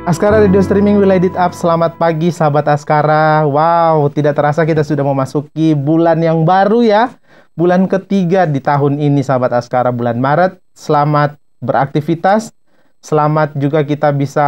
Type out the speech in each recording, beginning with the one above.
Askara Radio Streaming Will Edit Up. Selamat pagi sahabat Askara. Wow, tidak terasa kita sudah memasuki bulan yang baru ya. Bulan ketiga di tahun ini sahabat Askara, bulan Maret. Selamat beraktivitas. Selamat juga kita bisa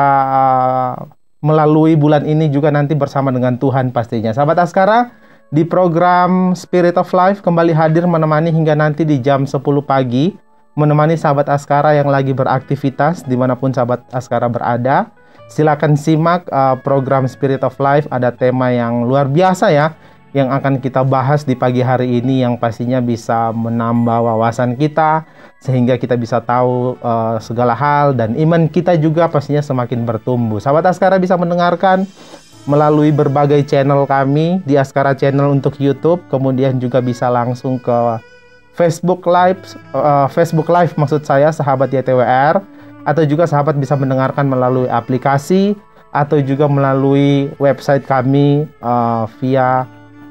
melalui bulan ini juga nanti bersama dengan Tuhan pastinya. Sahabat Askara, di program Spirit of Life kembali hadir menemani hingga nanti di jam 10 pagi. Menemani sahabat Askara yang lagi beraktivitas dimanapun sahabat Askara berada. Silakan simak program Spirit of Life, ada tema yang luar biasa ya yang akan kita bahas di pagi hari ini, yang pastinya bisa menambah wawasan kita sehingga kita bisa tahu segala hal, dan iman kita juga pastinya semakin bertumbuh. Sahabat Askara bisa mendengarkan melalui berbagai channel kami, di Askara Channel untuk YouTube, kemudian juga bisa langsung ke Facebook Live maksud saya sahabat YTWR, atau juga sahabat bisa mendengarkan melalui aplikasi atau juga melalui website kami via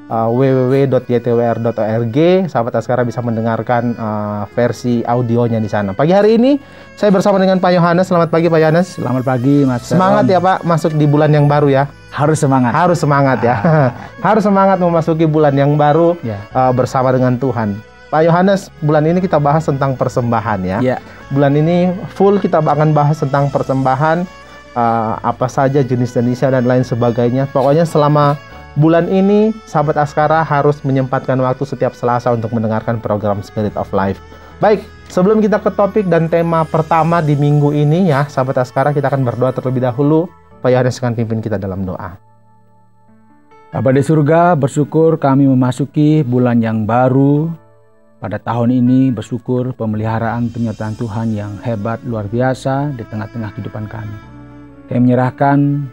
www.ytwr.org. Sahabat Askara bisa mendengarkan versi audionya di sana. Pagi hari ini saya bersama dengan Pak Yohanes. Selamat pagi Pak Yohanes. Selamat pagi Mas. Semangat ya Pak, masuk di bulan yang baru ya. Harus semangat. Harus semangat ya. Harus semangat memasuki bulan yang baru ya. Bersama dengan Tuhan. Pak Yohanes, bulan ini kita bahas tentang persembahan ya. Ya. Bulan ini full kita akan bahas tentang persembahan, apa saja jenis-jenisnya dan lain sebagainya. Pokoknya selama bulan ini, sahabat Askara harus menyempatkan waktu setiap Selasa untuk mendengarkan program Spirit of Life. Baik, sebelum kita ke topik dan tema pertama di minggu ini ya, sahabat Askara, kita akan berdoa terlebih dahulu. Pak Yohanes akan pimpin kita dalam doa. Bapa di surga, bersyukur kami memasuki bulan yang baru. Pada tahun ini bersyukur pemeliharaan penyertaan Tuhan yang hebat luar biasa di tengah-tengah kehidupan kami. Kami menyerahkan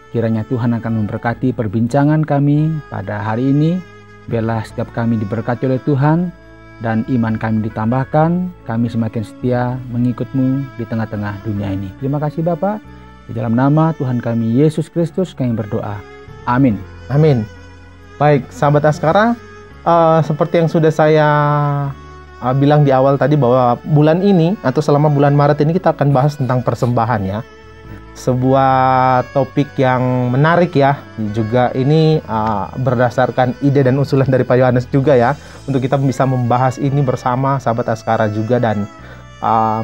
kiranya Tuhan akan memberkati perbincangan kami pada hari ini. Biarlah setiap kami diberkati oleh Tuhan dan iman kami ditambahkan. Kami semakin setia mengikut-Mu di tengah-tengah dunia ini. Terima kasih Bapa. Di dalam nama Tuhan kami Yesus Kristus kami berdoa. Amin. Amin. Baik, sahabat Askara. Seperti yang sudah saya bilang di awal tadi, bahwa bulan ini atau selama bulan Maret ini kita akan bahas tentang persembahan ya. Sebuah topik yang menarik ya. Juga ini berdasarkan ide dan usulan dari Pak Yohanes juga ya. Untuk kita bisa membahas ini bersama sahabat Askara juga, dan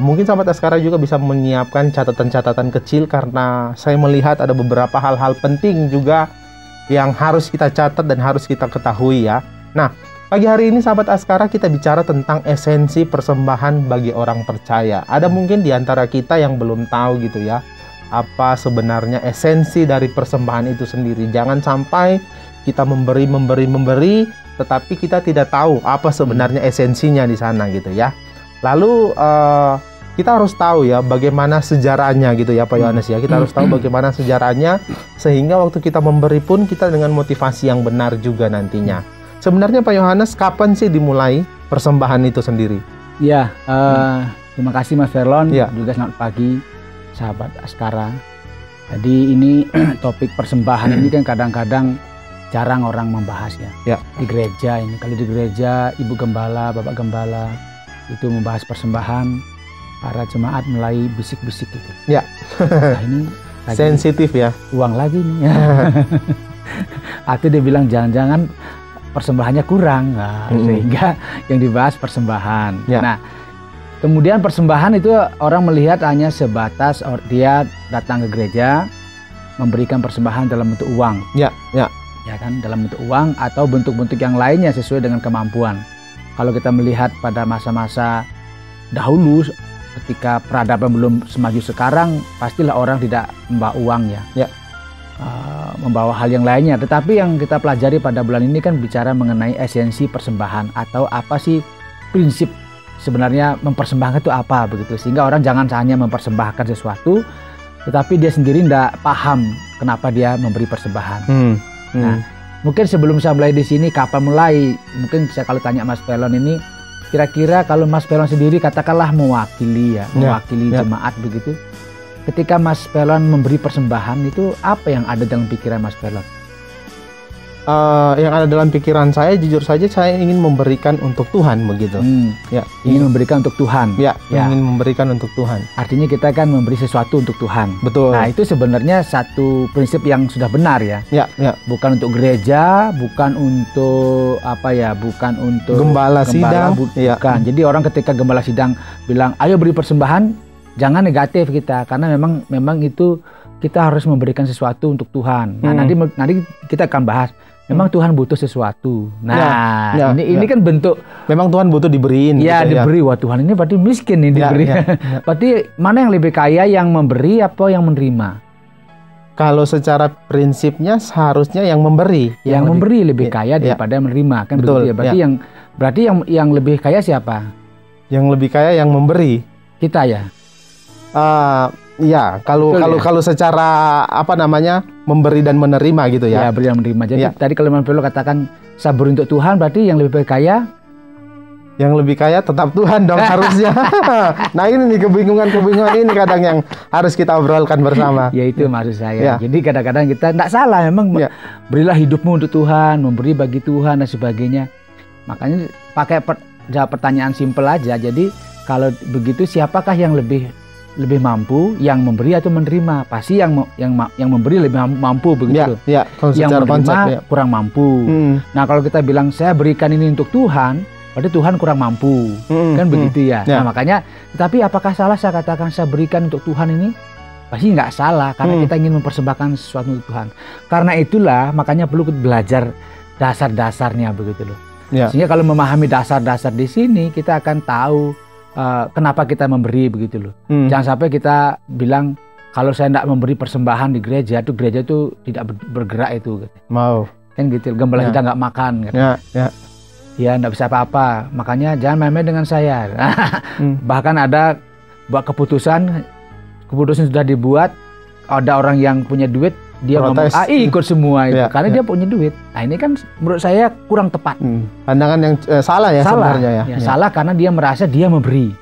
mungkin sahabat Askara juga bisa menyiapkan catatan-catatan kecil, karena saya melihat ada beberapa hal-hal penting juga yang harus kita catat dan harus kita ketahui ya. Nah, pagi hari ini sahabat Askara kita bicara tentang esensi persembahan bagi orang percaya. Ada mungkin di antara kita yang belum tahu gitu ya, apa sebenarnya esensi dari persembahan itu sendiri. Jangan sampai kita memberi, tetapi kita tidak tahu apa sebenarnya esensinya di sana gitu ya. Lalu kita harus tahu ya bagaimana sejarahnya gitu ya Pak Yohanes ya. Kita harus tahu bagaimana sejarahnya, sehingga waktu kita memberi pun kita dengan motivasi yang benar juga nantinya. Sebenarnya Pak Yohanes, kapan sih dimulai persembahan itu sendiri? Ya, terima kasih Mas Verlon. Ya. Juga selamat pagi sahabat Askara. Jadi ini topik persembahan ini kan kadang-kadang jarang orang membahas ya. Di gereja ini, kalau di gereja Ibu Gembala, Bapak Gembala itu membahas persembahan, para jemaat mulai bisik-bisik gitu. Ya. Nah, ini lagi sensitif ya. Uang lagi nih. Atau dia bilang jangan-jangan persembahannya kurang, sehingga yang dibahas persembahan. Ya. Nah, kemudian persembahan itu orang melihat hanya sebatas dia datang ke gereja memberikan persembahan dalam bentuk uang. Ya kan, dalam bentuk uang atau bentuk-bentuk yang lainnya sesuai dengan kemampuan. Kalau kita melihat pada masa-masa dahulu, ketika peradaban belum semaju sekarang, pastilah orang tidak membawa uang ya. Membawa hal yang lainnya. Tetapi yang kita pelajari pada bulan ini kan bicara mengenai esensi persembahan, atau apa sih prinsip sebenarnya mempersembahkan itu apa begitu, sehingga orang jangan hanya mempersembahkan sesuatu tetapi dia sendiri tidak paham kenapa dia memberi persembahan. Nah, mungkin sebelum saya mulai di sini, kapan mulai, mungkin saya kalau tanya Mas Pelon ini, kira-kira kalau Mas Pelon sendiri katakanlah mewakili jemaat begitu, ketika Mas Pelon memberi persembahan itu apa yang ada dalam pikiran Mas Pelon? yang ada dalam pikiran saya, jujur saja saya ingin memberikan untuk Tuhan begitu. Ya, ingin memberikan untuk Tuhan. Ya, ingin memberikan untuk Tuhan. Artinya kita kan memberi sesuatu untuk Tuhan. Betul. Nah, itu sebenarnya satu prinsip yang sudah benar ya. Ya. Bukan untuk gereja, bukan untuk bukan untuk gembala sidang. Bukan. Jadi orang ketika gembala sidang bilang, "Ayo beri persembahan," jangan negatif kita, karena memang itu kita harus memberikan sesuatu untuk Tuhan. Nah, nanti kita akan bahas. Memang Tuhan butuh sesuatu. Nah, ini kan bentuk. Memang Tuhan butuh diberiin. Ya, gitu, diberi. Wah, Tuhan ini berarti miskin nih diberi. Berarti mana yang lebih kaya, yang memberi apa yang menerima? Kalau secara prinsipnya seharusnya yang memberi. Yang memberi lebih kaya daripada yang menerima, kan? Betul. Begitu ya. Berarti yang lebih kaya siapa? Yang lebih kaya yang memberi. Kita ya. Ya, kalau secara memberi dan menerima gitu ya. Ya, beri dan menerima. Jadi tadi kalau Mas Velo katakan sabar untuk Tuhan, berarti yang lebih kaya? Yang lebih kaya tetap Tuhan dong harusnya. Nah, ini nih kebingungan ini kadang yang harus kita obrolkan bersama. Ya, itu maksud saya. Jadi kadang-kadang kita tidak salah, memang berilah hidupmu untuk Tuhan, memberi bagi Tuhan dan sebagainya. Makanya pakai jawab pertanyaan simpel aja. Jadi kalau begitu siapakah yang lebih mampu, yang memberi atau menerima? Pasti yang memberi lebih mampu begitu. Yang menerima kurang mampu. Nah, kalau kita bilang saya berikan ini untuk Tuhan, berarti Tuhan kurang mampu. Kan begitu ya. Nah, makanya, tapi apakah salah saya katakan saya berikan untuk Tuhan ini? Pasti nggak salah, karena kita ingin mempersembahkan sesuatu untuk Tuhan. Karena itulah makanya perlu belajar dasar-dasarnya begitu loh. Sehingga kalau memahami dasar-dasar di sini, kita akan tahu kenapa kita memberi begitu loh. Jangan sampai kita bilang kalau saya tidak memberi persembahan di gereja itu tidak bergerak itu. Mau. Kan gitu. Gembala kita nggak makan. Gitu. Ya nggak bisa apa-apa. Makanya jangan main-main dengan saya. Bahkan ada buat keputusan sudah dibuat. Ada orang yang punya duit, dia ikut semua itu karena dia punya duit. Nah, ini kan menurut saya kurang tepat. Pandangan yang salah ya sebenarnya ya. Salah karena dia merasa dia memberi.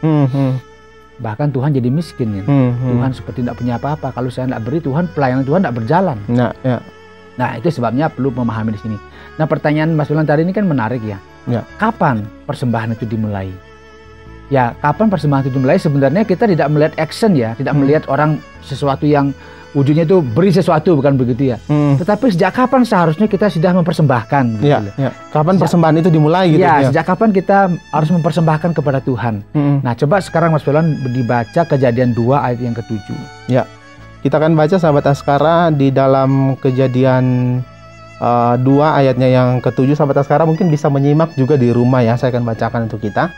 Bahkan Tuhan jadi miskin ya. Tuhan seperti tidak punya apa-apa. Kalau saya tidak beri, pelayanan Tuhan tidak berjalan. Nah, itu sebabnya perlu memahami di sini. Nah, pertanyaan Mas Wilan tadi ini kan menarik ya. Kapan persembahan itu dimulai? Ya, kapan persembahan itu dimulai? Sebenarnya kita tidak melihat action ya, tidak melihat orang sesuatu yang ujungnya itu beri sesuatu, bukan begitu ya. Tetapi sejak kapan seharusnya kita sudah mempersembahkan? Kapan persembahan itu dimulai gitu? Sejak kapan kita harus mempersembahkan kepada Tuhan? Nah, coba sekarang Mas Velan dibaca Kejadian 2 ayat yang ke-7. Ya, kita akan baca sahabat Askara di dalam Kejadian 2 ayatnya yang ke-7. Sahabat Askara mungkin bisa menyimak juga di rumah ya. Saya akan bacakan untuk kita.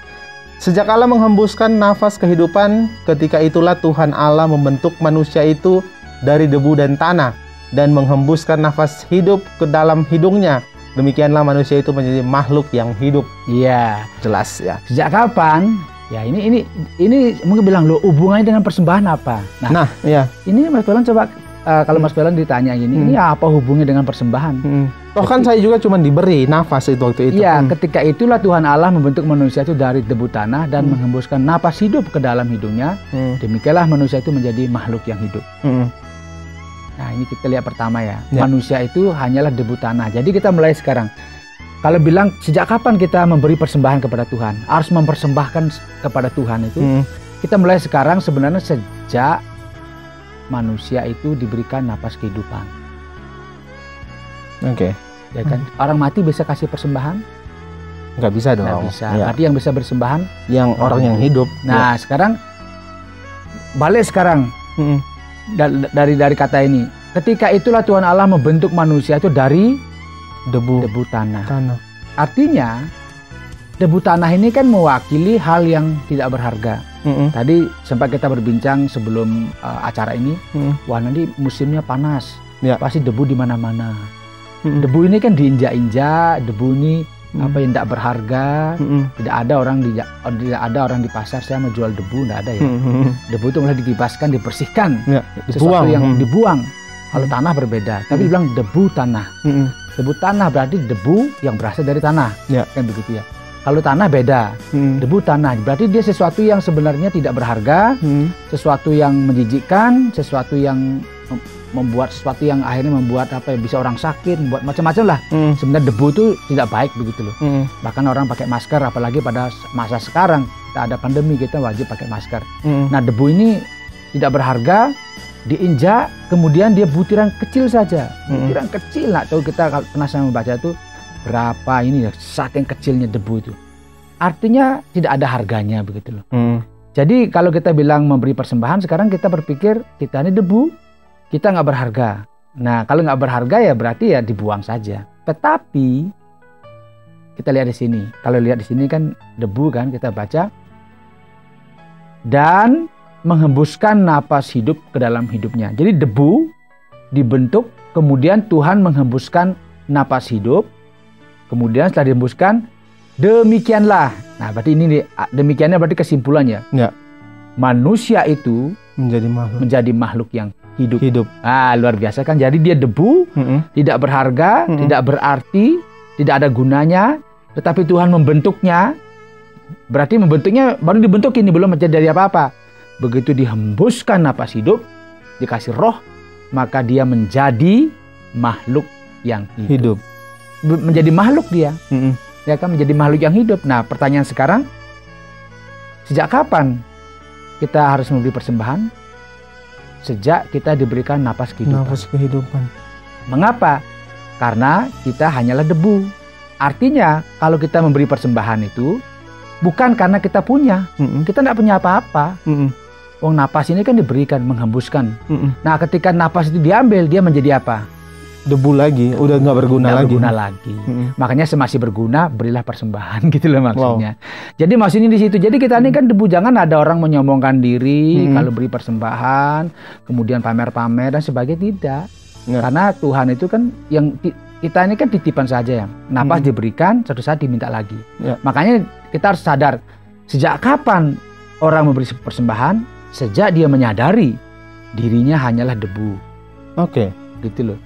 Sejak Allah menghembuskan nafas kehidupan, ketika itulah Tuhan Allah membentuk manusia itu dari debu dan tanah dan menghembuskan nafas hidup ke dalam hidungnya. Demikianlah manusia itu menjadi makhluk yang hidup. Iya, jelas ya. Sejak kapan? Ya, ini mungkin bilang lo hubungannya dengan persembahan apa? Nah, ini Mas Velan coba kalau Mas Velan ditanya ini apa hubungannya dengan persembahan? Toh kan saya juga cuma diberi nafas itu waktu itu. Iya, ketika itulah Tuhan Allah membentuk manusia itu dari debu tanah dan menghembuskan nafas hidup ke dalam hidungnya. Demikianlah manusia itu menjadi makhluk yang hidup. Nah, ini kita lihat pertama ya. Manusia itu hanyalah debu tanah. Jadi kita mulai sekarang. Kalau bilang sejak kapan kita memberi persembahan kepada Tuhan, harus mempersembahkan kepada Tuhan itu. Kita mulai sekarang sebenarnya sejak manusia itu diberikan nafas kehidupan. Ya kan? Orang mati bisa kasih persembahan? Nggak bisa dong. Nggak bisa. Berarti yang bisa bersembahan? Yang orang yang hidup. Nah, sekarang balik sekarang dari kata ini. Ketika itulah Tuhan Allah membentuk manusia itu dari debu tanah. Artinya debu tanah ini kan mewakili hal yang tidak berharga. Tadi sempat kita berbincang sebelum acara ini, wah nanti musimnya panas, pasti debu di mana-mana. Debu ini kan diinjak-injak, debu ini apa yang tidak berharga, tidak ada orang di pasar saya mau jual debu, tidak ada ya. Debu itu mulai dibebaskan, dibersihkan, sesuatu yang dibuang. Kalau tanah berbeda, tapi bilang debu tanah. Debu tanah berarti debu yang berasal dari tanah, kan begitu ya. Kalau tanah beda, debu tanah berarti dia sesuatu yang sebenarnya tidak berharga, sesuatu yang menjijikkan, sesuatu yang membuat sesuatu yang akhirnya membuat apa ya, bisa orang sakit, membuat macam-macam lah. Sebenarnya debu itu tidak baik begitu loh. Bahkan orang pakai masker, apalagi pada masa sekarang kita ada pandemi, kita wajib pakai masker. Nah, debu ini tidak berharga, diinjak, kemudian dia butiran kecil saja, butiran kecil. Nggak tahu kita kalau pernah saya membaca itu berapa ini ya, saking kecilnya debu itu. Artinya tidak ada harganya begitu loh. Jadi kalau kita bilang memberi persembahan, sekarang kita berpikir kita ini debu, kita nggak berharga. Nah, kalau nggak berharga ya berarti ya dibuang saja. Tetapi kita lihat di sini. Kalau lihat di sini kan debu kan, kita baca dan menghembuskan napas hidup ke dalam hidupnya. Jadi debu dibentuk, kemudian Tuhan menghembuskan napas hidup, kemudian setelah dihembuskan, demikianlah. Nah, berarti ini demikiannya berarti kesimpulannya. Ya. Manusia itu menjadi makhluk yang hidup. Ah, luar biasa kan. Jadi dia debu, tidak berharga, tidak berarti, tidak ada gunanya, tetapi Tuhan membentuknya. Berarti membentuknya baru dibentuk ini, belum menjadi dari apa-apa. Begitu dihembuskan napas hidup, dikasih roh, maka dia menjadi makhluk yang hidup. Menjadi makhluk dia. Ya kan, menjadi makhluk yang hidup. Nah, pertanyaan sekarang, sejak kapan kita harus memberi persembahan? Sejak kita diberikan napas kehidupan. Mengapa? Karena kita hanyalah debu. Artinya kalau kita memberi persembahan itu bukan karena kita punya. Kita tidak punya apa-apa. Wong napas ini kan diberikan, menghembuskan. Nah, ketika napas itu diambil, dia menjadi apa? Debu lagi, udah nggak berguna lagi. Makanya semasih berguna, berilah persembahan gitu loh maksudnya. Jadi maksudnya di situ. Jadi kita ini kan debu, jangan ada orang menyombongkan diri kalau beri persembahan, kemudian pamer-pamer dan sebagainya, tidak. Karena Tuhan itu kan yang kita ini kan titipan saja ya. Napas diberikan, suatu saat diminta lagi. Makanya kita harus sadar, sejak kapan orang memberi persembahan? Sejak dia menyadari dirinya hanyalah debu. Gitu loh.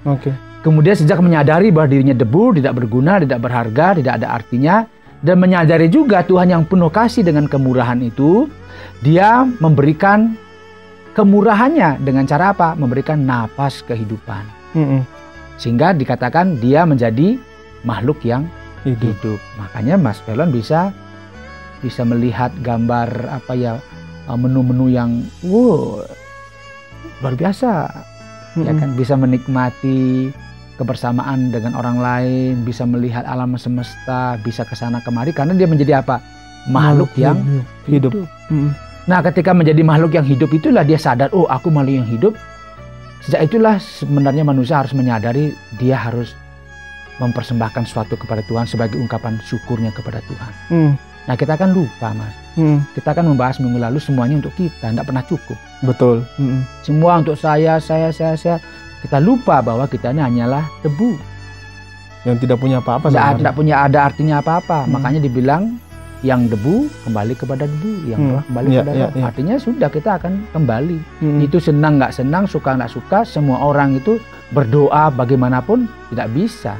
Kemudian sejak menyadari bahwa dirinya debu, tidak berguna, tidak berharga, tidak ada artinya, dan menyadari juga Tuhan yang penuh kasih dengan kemurahan itu, dia memberikan kemurahannya dengan cara apa? Memberikan napas kehidupan. Sehingga dikatakan dia menjadi makhluk yang hidup. Makanya Mas Pelon bisa melihat gambar apa ya, menu-menu yang luar biasa. Ya kan, bisa menikmati kebersamaan dengan orang lain, bisa melihat alam semesta, bisa kesana kemari karena dia menjadi apa? Makhluk yang hidup. Nah, ketika menjadi makhluk yang hidup itulah dia sadar, oh aku makhluk yang hidup. Sejak itulah sebenarnya manusia harus menyadari dia harus mempersembahkan sesuatu kepada Tuhan sebagai ungkapan syukurnya kepada Tuhan. Nah, kita kan lupa, Mas. Kita kan membahas minggu lalu semuanya untuk kita, tidak pernah cukup. Betul. Semua untuk saya. Kita lupa bahwa kita ini hanyalah debu. Yang tidak punya apa-apa. Tidak punya ada artinya apa-apa. Makanya dibilang yang debu kembali kepada debu, yang roh kembali kepada roh. Artinya sudah kita akan kembali. Itu senang nggak senang, suka nggak suka, semua orang itu berdoa bagaimanapun tidak bisa.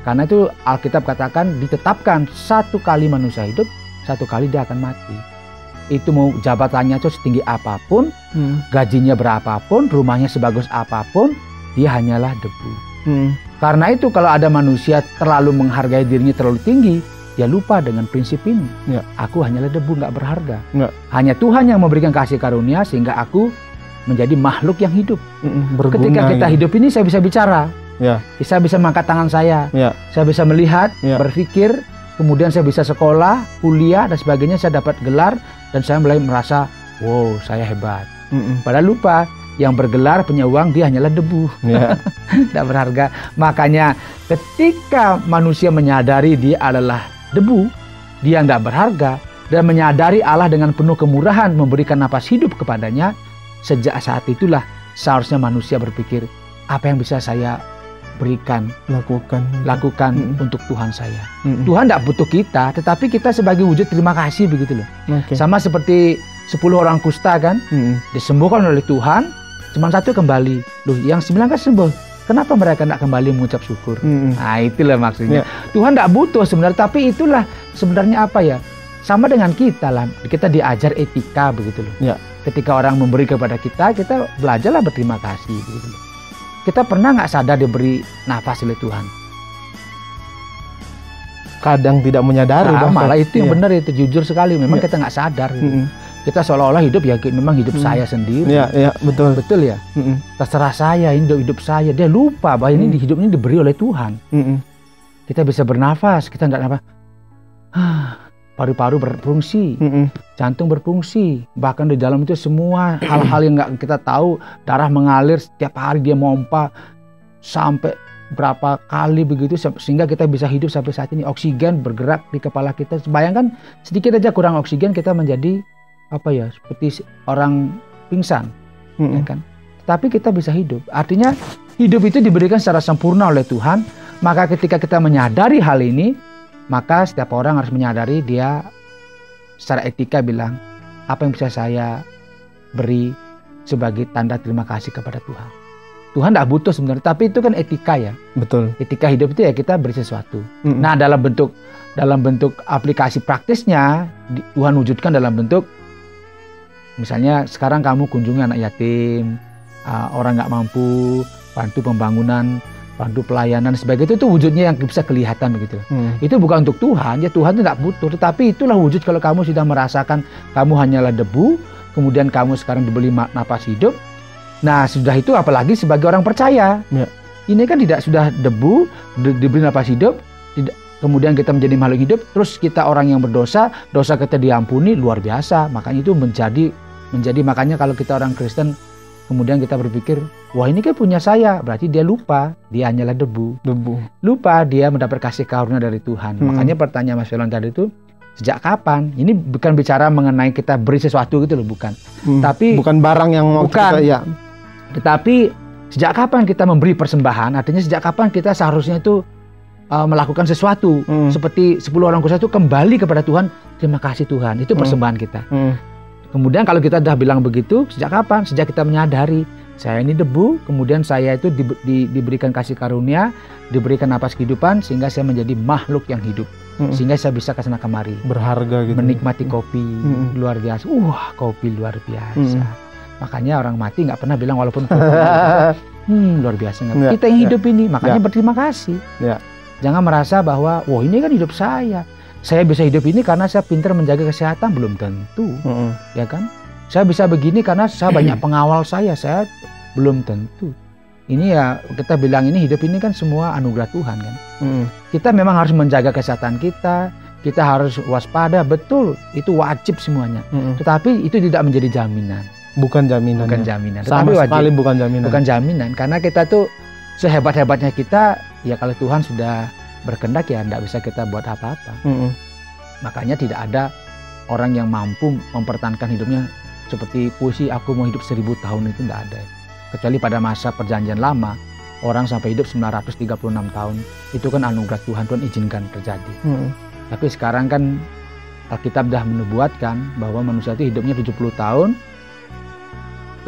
Karena itu Alkitab katakan ditetapkan satu kali manusia hidup, satu kali dia akan mati. Itu mau jabatannya itu setinggi apapun, gajinya berapapun, rumahnya sebagus apapun, dia hanyalah debu. Karena itu kalau ada manusia terlalu menghargai dirinya terlalu tinggi, dia lupa dengan prinsip ini. Aku hanyalah debu, nggak berharga. Hanya Tuhan yang memberikan kasih karunia sehingga aku menjadi makhluk yang hidup. Ketika kita hidup ini saya bisa bicara, saya bisa mengangkat tangan saya bisa melihat, berpikir, kemudian saya bisa sekolah, kuliah dan sebagainya, saya dapat gelar dan saya mulai merasa, wow, saya hebat. Padahal lupa, yang bergelar punya uang dia hanyalah debu, tidak berharga. Makanya ketika manusia menyadari dia adalah debu, dia tidak berharga, dan menyadari Allah dengan penuh kemurahan memberikan napas hidup kepadanya, sejak saat itulah seharusnya manusia berpikir, apa yang bisa saya berikan, lakukan untuk Tuhan saya. Tuhan tidak butuh kita, tetapi kita sebagai wujud terima kasih begitu loh. Sama seperti 10 orang kusta kan, disembuhkan oleh Tuhan, cuma 1 kembali. Loh, yang 9 kan sembuh. Kenapa mereka tidak kembali mengucap syukur? Nah, itulah maksudnya. Tuhan tidak butuh sebenarnya, tapi itulah sebenarnya apa ya? Sama dengan kita lah, kita diajar etika begitu loh. ketika orang memberi kepada kita belajarlah berterima kasih. Gitu. Kita pernah nggak sadar diberi nafas oleh Tuhan? Kadang tidak menyadari. Malah itu yang benar, itu jujur sekali. Memang kita nggak sadar. Gitu. Kita seolah-olah hidup ya memang hidup saya sendiri. Iya, betul. Betul ya. Terserah saya, hidup saya. Dia lupa bahwa ini hidup ini diberi oleh Tuhan. Kita bisa bernafas, kita nggak nafas. Paru-paru berfungsi, jantung berfungsi. Bahkan di dalam itu semua hal-hal yang nggak kita tahu, darah mengalir setiap hari, dia mompa sampai berapa kali begitu sehingga kita bisa hidup sampai saat ini. Oksigen bergerak di kepala kita. Bayangkan sedikit aja kurang oksigen kita menjadi seperti orang pingsan, ya kan? Tapi kita bisa hidup. Artinya hidup itu diberikan secara sempurna oleh Tuhan. Maka ketika kita menyadari hal ini, maka setiap orang harus menyadari dia secara etika bilang, apa yang bisa saya beri sebagai tanda terima kasih kepada Tuhan. Tuhan tidak butuh sebenarnya, tapi itu kan etika ya. Betul. Etika hidup itu ya kita beri sesuatu. Nah, dalam bentuk aplikasi praktisnya Tuhan wujudkan dalam bentuk, misalnya sekarang kamu kunjungi anak yatim, orang nggak mampu, bantu pembangunan, bantu pelayanan sebagai itu wujudnya yang bisa kelihatan begitu. Itu bukan untuk Tuhan, ya Tuhan itu nggak butuh, tetapi itulah wujud kalau kamu sudah merasakan kamu hanyalah debu, kemudian kamu sekarang diberi napas hidup. Nah sudah itu apalagi sebagai orang percaya, ini kan tidak sudah debu diberi napas hidup, kemudian kita menjadi makhluk hidup, terus kita orang yang berdosa, dosa kita diampuni, luar biasa. Makanya itu menjadi makanya kalau kita orang Kristen kemudian kita berpikir, wah ini kan punya saya, berarti dia lupa, dia hanyalah debu. Lupa dia mendapat kasih karunia dari Tuhan. Makanya pertanyaan Mas Felon tadi itu, sejak kapan? Ini bukan bicara mengenai kita beri sesuatu gitu loh, bukan. Tapi bukan barang yang mau kita, ya. Tetapi sejak kapan kita memberi persembahan? Artinya sejak kapan kita seharusnya itu melakukan sesuatu. Seperti 10 orang kusa itu kembali kepada Tuhan, terima kasih Tuhan, itu persembahan kita. Kemudian kalau kita sudah bilang begitu, sejak kapan? Sejak kita menyadari, saya ini debu, kemudian saya itu diberikan kasih karunia, diberikan napas kehidupan, sehingga saya menjadi makhluk yang hidup. Sehingga saya bisa kesana kemari. Berharga gitu. Menikmati kopi, luar biasa. Kopi luar biasa. Makanya orang mati nggak pernah bilang walaupun kopi luar biasa. Kita yang hidup ini, makanya berterima kasih. Jangan merasa bahwa, wah ini kan hidup saya. Saya bisa hidup ini karena saya pintar menjaga kesehatan, belum tentu, ya kan? Saya bisa begini karena saya banyak pengawal saya belum tentu. Ini ya kita bilang ini hidup ini kan semua anugerah Tuhan kan. Kita memang harus menjaga kesehatan kita harus waspada, betul, itu wajib semuanya. Tetapi itu tidak menjadi jaminan. Bukan jaminan. Bukan jaminan. Sama sekali bukan jaminan. Bukan jaminan, karena kita tuh sehebat-hebatnya kita, ya kalau Tuhan sudah berkehendak ya tidak bisa kita buat apa-apa. Makanya tidak ada orang yang mampu mempertahankan hidupnya seperti puisi aku mau hidup 1000 tahun, itu tidak ada. Kecuali pada masa perjanjian lama orang sampai hidup 936 tahun, itu kan anugerah Tuhan izinkan terjadi. Tapi sekarang kan Alkitab sudah menubuatkan bahwa manusia itu hidupnya 70 tahun,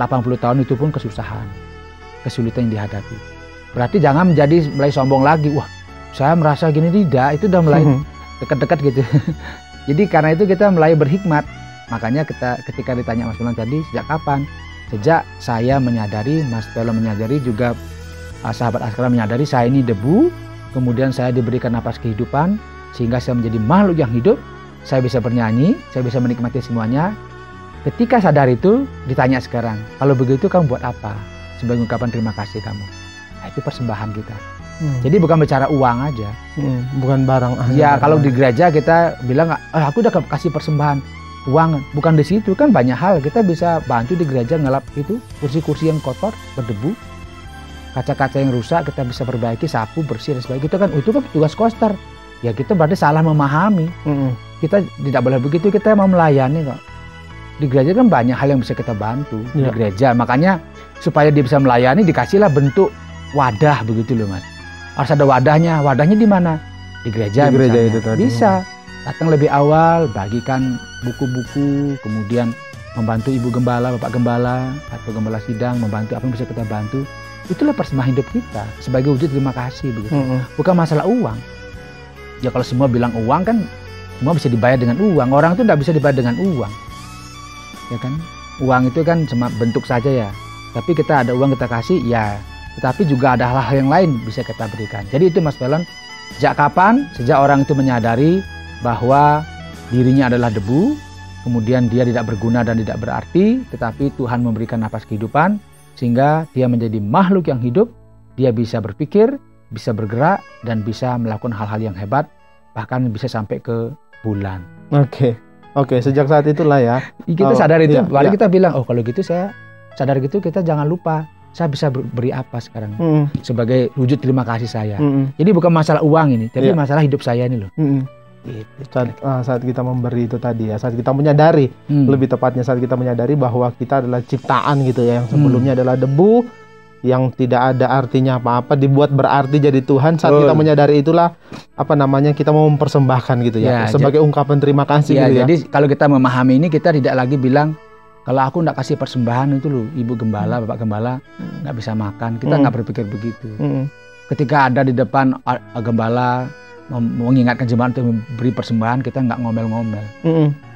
80 tahun itu pun kesulitan yang dihadapi. Berarti jangan mulai sombong lagi, wah saya merasa gini, tidak, itu udah mulai dekat-dekat gitu. Jadi karena itu kita mulai berhikmat. Makanya ketika ditanya Mas Felon tadi, sejak kapan? Sejak saya menyadari, Mas Felon menyadari, juga sahabat Askara menyadari saya ini debu, kemudian saya diberikan napas kehidupan, sehingga saya menjadi makhluk yang hidup, saya bisa bernyanyi, saya bisa menikmati semuanya. Ketika sadar itu, ditanya sekarang, kalau begitu kamu buat apa? Sebagai ungkapan terima kasih kamu. Nah, itu persembahan kita. Jadi bukan bicara uang aja, bukan barang. Ya kalau di gereja kita bilang, aku udah kasih persembahan uang, bukan di situ, kan banyak hal kita bisa bantu di gereja, ngelap itu kursi-kursi yang kotor berdebu, kaca-kaca yang rusak kita bisa perbaiki, sapu bersih dan sebagainya. Itu kan tugas koster. Ya kita berarti salah memahami. Kita tidak boleh begitu, kita mau melayani kok. Di gereja kan banyak hal yang bisa kita bantu di gereja. Makanya supaya dia bisa melayani dikasihlah bentuk wadah begitu loh Mas. Harus ada wadahnya. Wadahnya di mana? Di gereja. Di gereja itu tadi. Bisa datang lebih awal, bagikan buku-buku, kemudian membantu ibu gembala, bapak gembala, atau gembala sidang, membantu apa yang bisa kita bantu. Itulah persembahan hidup kita sebagai wujud terima kasih begitu. Bukan masalah uang. Ya kalau semua bilang uang kan semua bisa dibayar dengan uang. Orang itu tidak bisa dibayar dengan uang, ya kan? uang itu kan cuma bentuk saja ya. Tapi kita ada uang kita kasih ya. Tetapi juga ada hal-hal yang lain bisa kita berikan. Jadi itu Mas Pelon, sejak kapan? Sejak orang itu menyadari bahwa dirinya adalah debu, kemudian dia tidak berguna dan tidak berarti, tetapi Tuhan memberikan napas kehidupan, sehingga dia menjadi makhluk yang hidup, dia bisa berpikir, bisa bergerak, dan bisa melakukan hal-hal yang hebat, bahkan bisa sampai ke bulan. Oke, sejak saat itulah ya. Kita sadar itu, baru kita bilang, oh kalau gitu saya sadar gitu, kita jangan lupa, saya bisa beri apa sekarang sebagai wujud terima kasih saya. Jadi bukan masalah uang ini, tapi masalah hidup saya ini loh. Saat kita memberi itu tadi ya, saat kita menyadari, lebih tepatnya saat kita menyadari bahwa kita adalah ciptaan gitu ya, yang sebelumnya adalah debu, yang tidak ada artinya apa-apa, dibuat berarti jadi Tuhan. Saat kita menyadari itulah, kita mau mempersembahkan gitu ya, sebagai ungkapan terima kasih gitu ya. Jadi kalau kita memahami ini, kita tidak lagi bilang, kalau aku nggak kasih persembahan itu loh, Ibu Gembala, Bapak Gembala nggak bisa makan. Kita nggak berpikir begitu. Ketika ada di depan Gembala mengingatkan jemaat untuk memberi persembahan, kita nggak ngomel-ngomel.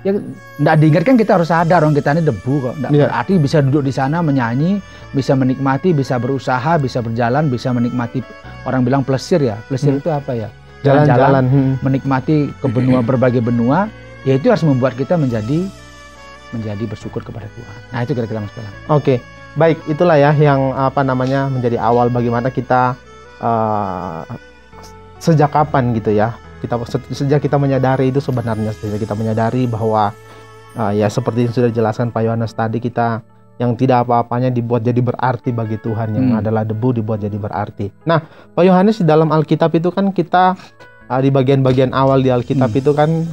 Ya nggak diingatkan, kita harus sadar orang kita ini debu kok. Nggak berarti bisa duduk di sana menyanyi, bisa menikmati, bisa berusaha, bisa berjalan, bisa menikmati. Orang bilang plesir ya. Plesir itu apa ya? Jalan-jalan, menikmati ke benua, berbagai benua. Ya itu harus membuat kita menjadi bersyukur kepada Tuhan. Nah itu kira-kira Mas Pelon. Oke, baik, itulah ya yang menjadi awal bagaimana kita sejak kapan gitu ya, sejak kita menyadari itu sebenarnya, sejak kita menyadari bahwa ya seperti yang sudah dijelaskan Pak Yohanes tadi, kita yang tidak apa-apanya dibuat jadi berarti bagi Tuhan, yang adalah debu dibuat jadi berarti. Nah Pak Yohanes, di dalam Alkitab itu kan kita di bagian-bagian awal di Alkitab itu kan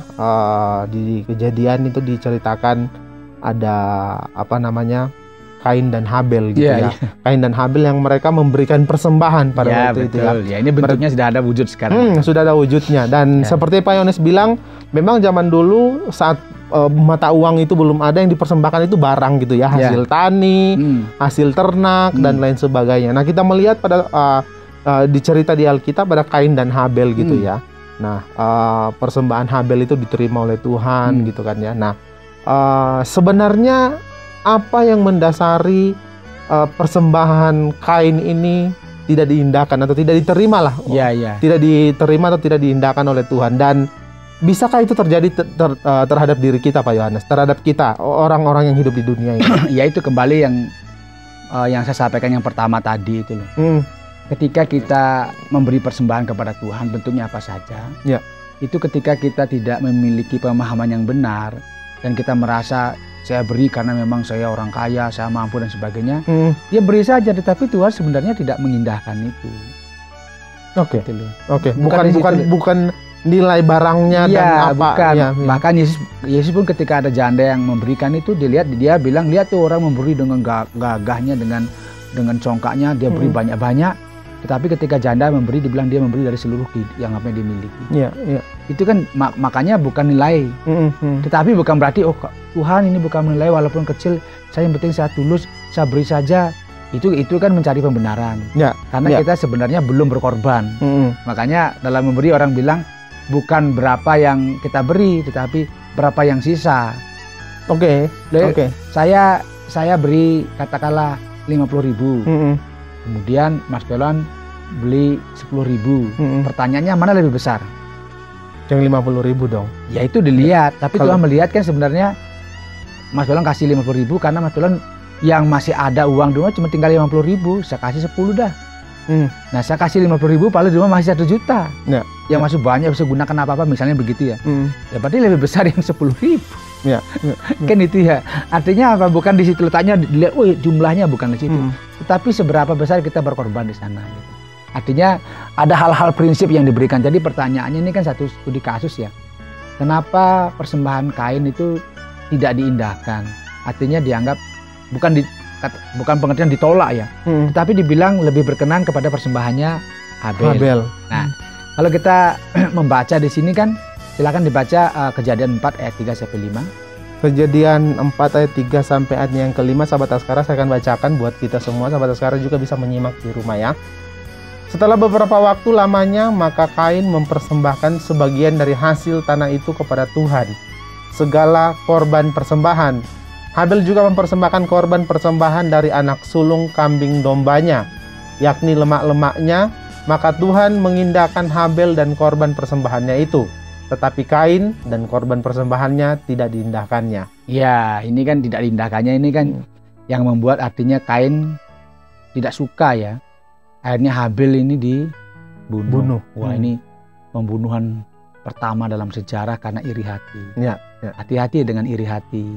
di Kejadian itu diceritakan ada Kain dan Habel gitu ya. Kain dan Habel yang mereka memberikan persembahan pada waktu itu ya. Ini bentuknya sudah ada wujud sekarang. Sudah ada wujudnya, dan seperti Pak Yohanes bilang, memang zaman dulu saat mata uang itu belum ada, yang dipersembahkan itu barang gitu ya, hasil tani, hasil ternak dan lain sebagainya. Nah kita melihat pada dicerita di Alkitab pada Kain dan Habel gitu ya. Nah persembahan Habel itu diterima oleh Tuhan gitu kan ya. Nah sebenarnya apa yang mendasari persembahan Kain ini tidak diindahkan atau tidak diterima lah? Tidak diterima atau tidak diindahkan oleh Tuhan. Dan bisakah itu terjadi terhadap diri kita Pak Yohanes, terhadap kita orang-orang yang hidup di dunia ini? Ya itu kembali yang saya sampaikan yang pertama tadi itu loh. Ketika kita memberi persembahan kepada Tuhan, bentuknya apa saja, itu ketika kita tidak memiliki pemahaman yang benar dan kita merasa saya beri karena memang saya orang kaya, saya mampu dan sebagainya, ya beri saja, tetapi Tuhan sebenarnya tidak mengindahkan itu. Bukan nilai barangnya dan apa. Bukan. Bahkan Yesus pun ketika ada janda yang memberikan itu, dia bilang, lihat tuh orang memberi dengan gagahnya, dengan congkaknya, dia beri banyak-banyak. Tetapi ketika janda memberi, dibilang dia memberi dari seluruh yang apa yang dimiliki. Itu kan makanya bukan nilai. Tetapi bukan berarti Tuhan ini bukan menilai, walaupun kecil, saya yang penting saya tulus, saya beri saja. Itu kan mencari pembenaran. Karena kita sebenarnya belum berkorban. Makanya dalam memberi orang bilang bukan berapa yang kita beri, tetapi berapa yang sisa. Saya beri katakanlah 50.000. Kemudian Mas Pelon beli 10.000. Pertanyaannya mana lebih besar? Yang 50.000 dong. Ya itu dilihat. Tapi Tuhan melihat kan sebenarnya Mas Pelon kasih 50.000 karena Mas Pelon yang masih ada uang di rumah cuma tinggal 50.000. Saya kasih 10 dah. Nah saya kasih 50.000, paling di rumah masih 1 juta. Yang masih banyak bisa gunakan apa-apa, misalnya begitu ya. Ya berarti lebih besar yang 10.000. Kan itu ya. Artinya apa? Bukan di situ letaknya dilihat, jumlahnya bukan di situ. Tetapi seberapa besar kita berkorban di sana gitu. Artinya ada hal-hal prinsip yang diberikan. Jadi pertanyaannya ini kan satu studi kasus ya. Kenapa persembahan Kain itu tidak diindahkan? Artinya dianggap bukan pengertian ditolak ya. Tetapi dibilang lebih berkenan kepada persembahannya Habel. Nah, kalau kita membaca di sini kan, silakan dibaca Kejadian 4 ayat 3 sampai 5. Kejadian 4 ayat 3 sampai ayat yang kelima, sahabat Askara, saya akan bacakan buat kita semua. Sahabat Askara juga bisa menyimak di rumah ya. Setelah beberapa waktu lamanya, maka Kain mempersembahkan sebagian dari hasil tanah itu kepada Tuhan, segala korban persembahan, Habel juga mempersembahkan korban persembahan dari anak sulung kambing dombanya, yakni lemak-lemaknya. Maka Tuhan mengindahkan Habel dan korban persembahannya itu, tetapi Kain dan korban persembahannya tidak diindahkannya. Ya, ini kan tidak diindahkannya, ini kan yang membuat artinya Kain tidak suka ya. Akhirnya Habel ini dibunuh. Wah, ini pembunuhan pertama dalam sejarah karena iri hati. Ya. Hati-hati dengan iri hati.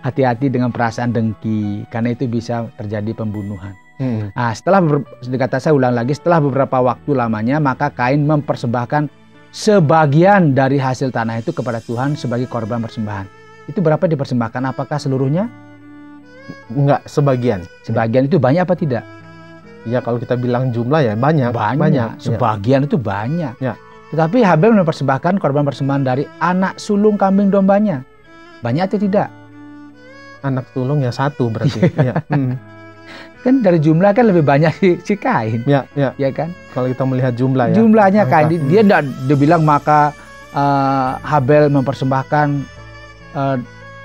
Hati-hati dengan perasaan dengki, karena itu bisa terjadi pembunuhan. Nah, saya ulang lagi, setelah beberapa waktu lamanya, maka Kain mempersembahkan sebagian dari hasil tanah itu kepada Tuhan sebagai korban persembahan. Itu berapa dipersembahkan? Apakah seluruhnya? Enggak, sebagian. Sebagian itu banyak apa tidak? Ya, kalau kita bilang jumlah ya banyak. Sebagian itu banyak. Ya. Tetapi Habel mempersembahkan korban persembahan dari anak sulung kambing dombanya. Banyak atau tidak? Anak sulung ya satu berarti. Ya. Kan dari jumlah kan lebih banyak si Kain. Ya kan? Kalau kita melihat jumlah ya. Jumlahnya Kain. Dia bilang maka Habel mempersembahkan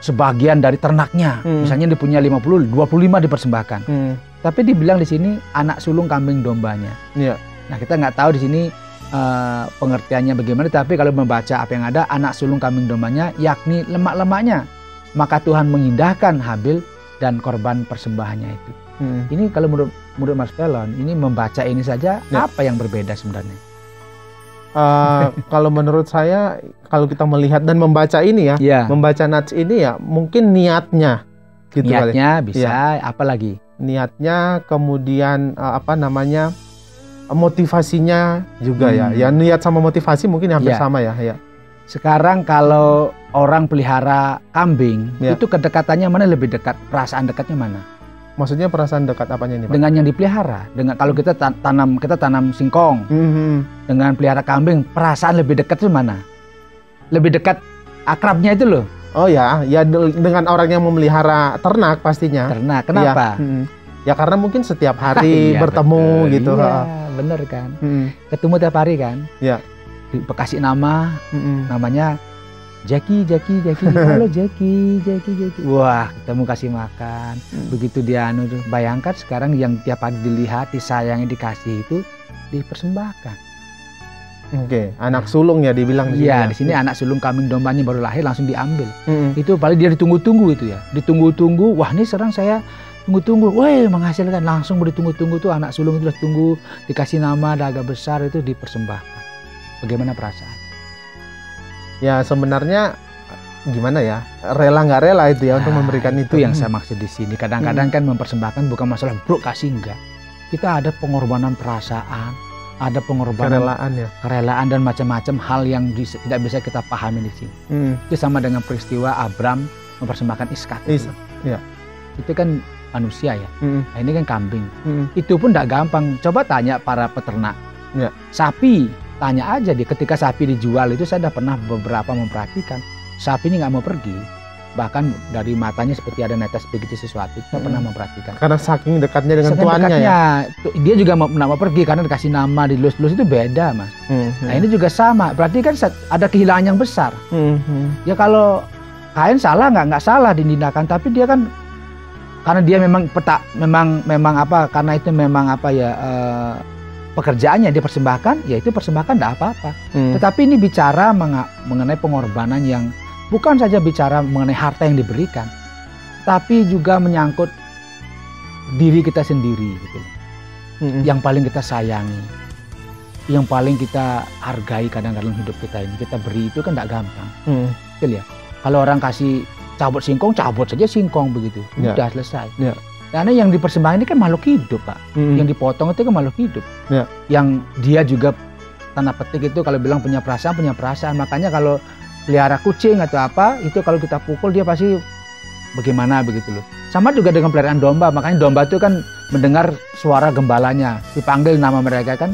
sebagian dari ternaknya. Misalnya dia punya 50, 25 dipersembahkan. Tapi dibilang di sini anak sulung kambing dombanya. Ya. Nah, kita nggak tahu di sini pengertiannya bagaimana, tapi kalau membaca apa yang ada, anak sulung kambing dombanya yakni lemak-lemaknya, maka Tuhan mengindahkan Habel dan korban persembahannya itu. Ini kalau menurut Mas Pelon, ini membaca ini saja apa yang berbeda sebenarnya? Kalau menurut saya, kalau kita melihat dan membaca ini membaca nats ini ya mungkin niatnya gitu. Niatnya kali. Bisa apa lagi? Niatnya, kemudian motivasinya juga ya niat sama motivasi mungkin hampir sama ya. Sekarang kalau orang pelihara kambing itu kedekatannya mana lebih dekat, perasaan dekatnya mana? Maksudnya perasaan dekat apanya ini, Pak? Dengan yang dipelihara. Dengan kalau kita tanam singkong dengan pelihara kambing, perasaan lebih dekat itu mana? Lebih dekat akrabnya itu loh. Oh ya dengan orang yang memelihara ternak pastinya. Ternak, kenapa? Ya karena mungkin setiap hari bertemu betul. Gitu. Iya, bener kan. Ketemu tiap hari kan. Ya. Kasih nama, namanya Jackie. Halo Jackie. Wah, ketemu kasih makan. Begitu dia bayangkan sekarang yang tiap hari dilihat, disayangi, dikasih itu dipersembahkan. Oke, anak sulung ya dibilang. Iya, di sini anak sulung kambing dombanya baru lahir langsung diambil. Itu paling dia ditunggu-tunggu itu ya. Ditunggu-tunggu. Wah, ini sekarang saya tunggu-tunggu. Wah, menghasilkan, langsung ditunggu-tunggu tuh anak sulung itu tunggu, dikasih nama udah agak besar itu dipersembahkan. Bagaimana perasaan? Ya sebenarnya gimana ya, rela nggak rela itu ya untuk memberikan itu. Itu yang saya maksud di sini. Kadang-kadang kan mempersembahkan bukan masalah bro kasih enggak. Kita ada pengorbanan perasaan, ada pengorbanan kerelaan dan macam-macam hal yang tidak bisa kita pahami di sini. Itu sama dengan peristiwa Abram mempersembahkan Ishak. Ya. Itu kan manusia ya. Nah, ini kan kambing. Itu pun tidak gampang. Coba tanya para peternak. Sapi, tanya aja dia. Ketika sapi dijual itu saya sudah pernah beberapa memperhatikan. Sapi ini nggak mau pergi. Bahkan dari matanya seperti ada netes begitu sesuatu. Kita pernah memperhatikan. Karena saking dekatnya dengan tuannya ya. Dia juga mau pergi karena dikasih nama, dilus-lus itu beda, Mas. Nah ini juga sama. Berarti kan ada kehilangan yang besar. Ya kalau Kain salah nggak salah ditindakan, tapi dia kan karena dia memang karena itu memang pekerjaannya dia persembahkan, ya itu persembahkan tidak apa-apa. Tetapi ini bicara mengenai pengorbanan yang bukan saja bicara mengenai harta yang diberikan, tapi juga menyangkut diri kita sendiri gitu. Yang paling kita sayangi, yang paling kita hargai kadang-kadang hidup kita ini, kita beri itu kan tidak gampang. Betul ya? Kalau orang kasih cabut singkong, cabut saja singkong begitu, udah selesai. Karena yang dipersembahkan ini kan makhluk hidup, Pak. Yang dipotong itu kan makhluk hidup. Yang dia juga tanda petik itu kalau bilang punya perasaan. Makanya kalau pelihara kucing atau apa, itu kalau kita pukul dia pasti bagaimana begitu loh. Sama juga dengan peliharaan domba. Makanya domba itu kan mendengar suara gembalanya, dipanggil nama mereka kan.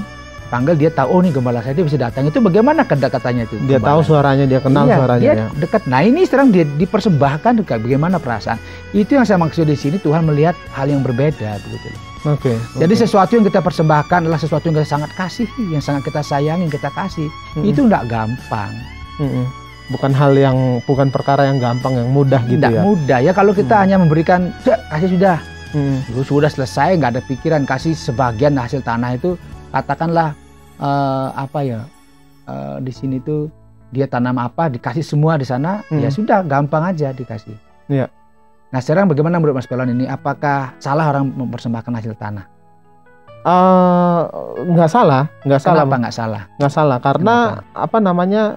Panggil dia tahu, oh nih gembala saya, dia bisa datang. Itu bagaimana kedekatannya itu? Dia tahu suaranya, dia kenal suaranya. Dia dekat. Nah ini sekarang dia dipersembahkan, bagaimana perasaan? Itu yang saya maksud di sini, Tuhan melihat hal yang berbeda begitu. Oke. Jadi sesuatu yang kita persembahkan adalah sesuatu yang kita sangat kasihi, yang sangat kita sayangi, yang kita kasih. Itu enggak gampang. bukan perkara yang gampang, yang mudah gitu Tidak ya. mudah ya kalau kita hanya memberikan, kasih sudah. Sudah selesai, nggak ada pikiran, kasih sebagian hasil tanah itu, katakanlah di sini tuh dia tanam apa, dikasih semua di sana, ya sudah gampang aja dikasih. Iya. Nah sekarang bagaimana menurut Mas Pelon ini? Apakah salah orang mempersembahkan hasil tanah? Nggak salah. Kenapa nggak salah? Nggak salah karena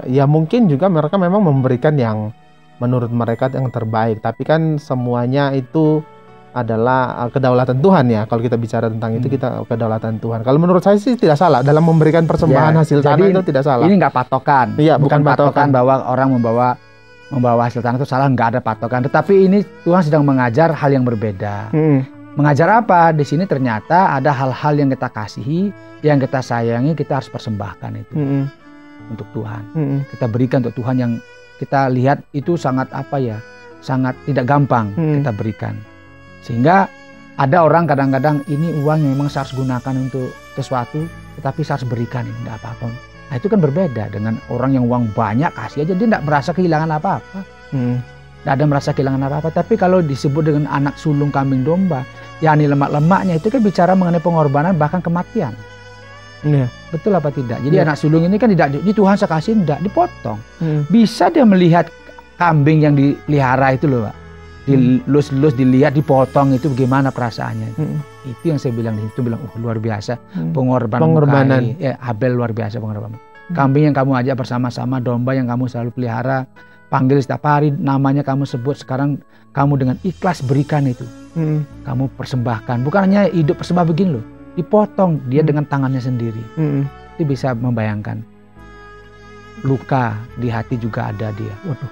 ya mungkin juga mereka memang memberikan yang menurut mereka yang terbaik. Tapi kan semuanya itu adalah kedaulatan Tuhan ya. Kalau kita bicara tentang itu, kita kedaulatan Tuhan. Kalau menurut saya sih tidak salah dalam memberikan persembahan hasil tanah, itu tidak salah. Ini nggak patokan. Iya, bukan patokan bahwa orang membawa hasil tanah itu salah, nggak ada patokan. Tetapi ini Tuhan sedang mengajar hal yang berbeda. Mengajar apa? Di sini ternyata ada hal-hal yang kita kasihi, yang kita sayangi, kita harus persembahkan itu untuk Tuhan. Kita berikan untuk Tuhan yang kita lihat itu sangat sangat tidak gampang kita berikan. Sehingga ada orang kadang-kadang ini uang yang memang saya harus gunakan untuk sesuatu, tetapi saya harus berikan ini, tidak apa-apa. Nah itu kan berbeda dengan orang yang uang banyak, kasih aja, dia tidak merasa kehilangan apa-apa. Tidak ada merasa kehilangan apa-apa. Tapi kalau disebut dengan anak sulung kambing domba, yakni lemak-lemaknya, itu kan bicara mengenai pengorbanan bahkan kematian. Betul apa tidak? Jadi anak sulung ini kan tidak, di Tuhan saya kasih, tidak, dipotong. Bisa dia melihat kambing yang dipelihara itu loh Pak, dilus-lus, dilihat, dipotong, itu bagaimana perasaannya. Itu yang saya bilang di situ, bilang luar biasa pengorbanan. Abel luar biasa pengorbanan. Kambing yang kamu ajak bersama-sama, domba yang kamu selalu pelihara, panggil setiap hari, namanya kamu sebut, sekarang kamu dengan ikhlas berikan itu. Kamu persembahkan, bukan hanya hidup persembah begini loh, dipotong dia dengan tangannya sendiri. Itu bisa membayangkan luka di hati juga ada dia. Waduh,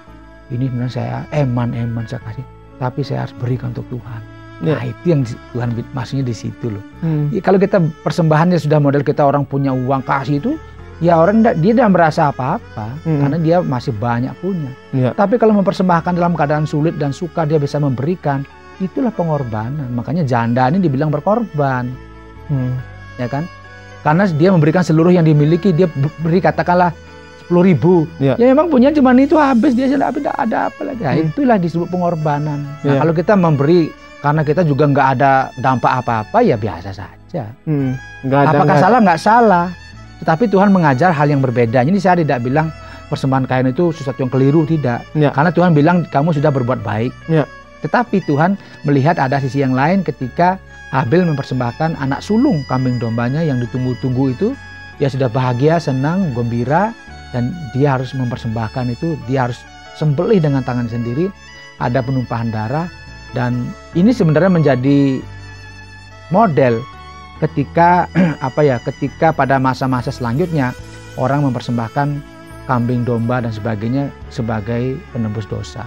ini benar saya eman saya kasih, tapi saya harus berikan untuk Tuhan. Nah itu yang Tuhan maksudnya di situ loh. Ya, kalau kita persembahannya sudah model kita orang punya uang kasih itu, ya orang dia tidak merasa apa-apa karena dia masih banyak punya. Tapi kalau mempersembahkan dalam keadaan sulit dan suka, dia bisa memberikan, itulah pengorbanan. Makanya janda ini dibilang berkorban, ya kan? Karena dia memberikan seluruh yang dimiliki, dia beri katakanlah 10.000. Ya memang punya cuma itu, habis dia sudah tidak ada apa lagi. Nah, itulah disebut pengorbanan. Nah, kalau kita memberi karena kita juga nggak ada dampak apa-apa, ya biasa saja. Apakah salah? Nggak salah. Tetapi Tuhan mengajar hal yang berbeda. Jadi saya tidak bilang persembahan kain itu sesuatu yang keliru, tidak. Karena Tuhan bilang kamu sudah berbuat baik. Tetapi Tuhan melihat ada sisi yang lain ketika Habel mempersembahkan anak sulung kambing dombanya yang ditunggu-tunggu itu. Dia sudah bahagia, senang, gembira, dan dia harus mempersembahkan itu. Dia harus sembelih dengan tangan sendiri. Ada penumpahan darah. Dan ini sebenarnya menjadi model ketika ketika pada masa-masa selanjutnya orang mempersembahkan kambing domba dan sebagainya sebagai penebus dosa.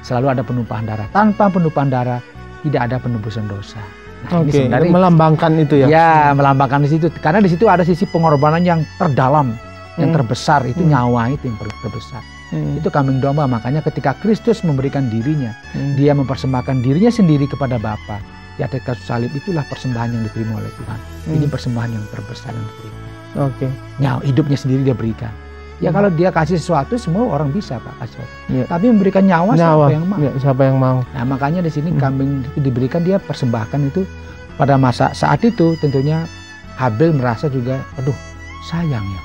Selalu ada penumpahan darah. Tanpa penumpahan darah tidak ada penebusan dosa. Nah, ini sebenarnya melambangkan itu ya. Ya, melambangkan di situ. Karena di situ ada sisi pengorbanan yang terdalam, yang terbesar, itu nyawa itu yang terbesar. Itu kambing domba. Makanya ketika Kristus memberikan dirinya, dia mempersembahkan dirinya sendiri kepada Bapa. Di atas kayu salib, itulah persembahan yang diterima oleh Tuhan. Ini persembahan yang terbesar yang diterima. Nyawa hidupnya sendiri dia berikan. Ya kalau dia kasih sesuatu, semua orang bisa Pak kasih sesuatu. Tapi memberikan nyawa siapa yang mau? Siapa yang mau? Nah makanya di sini kambing itu diberikan, dia persembahkan itu pada saat itu tentunya Habel merasa juga, aduh sayang ya.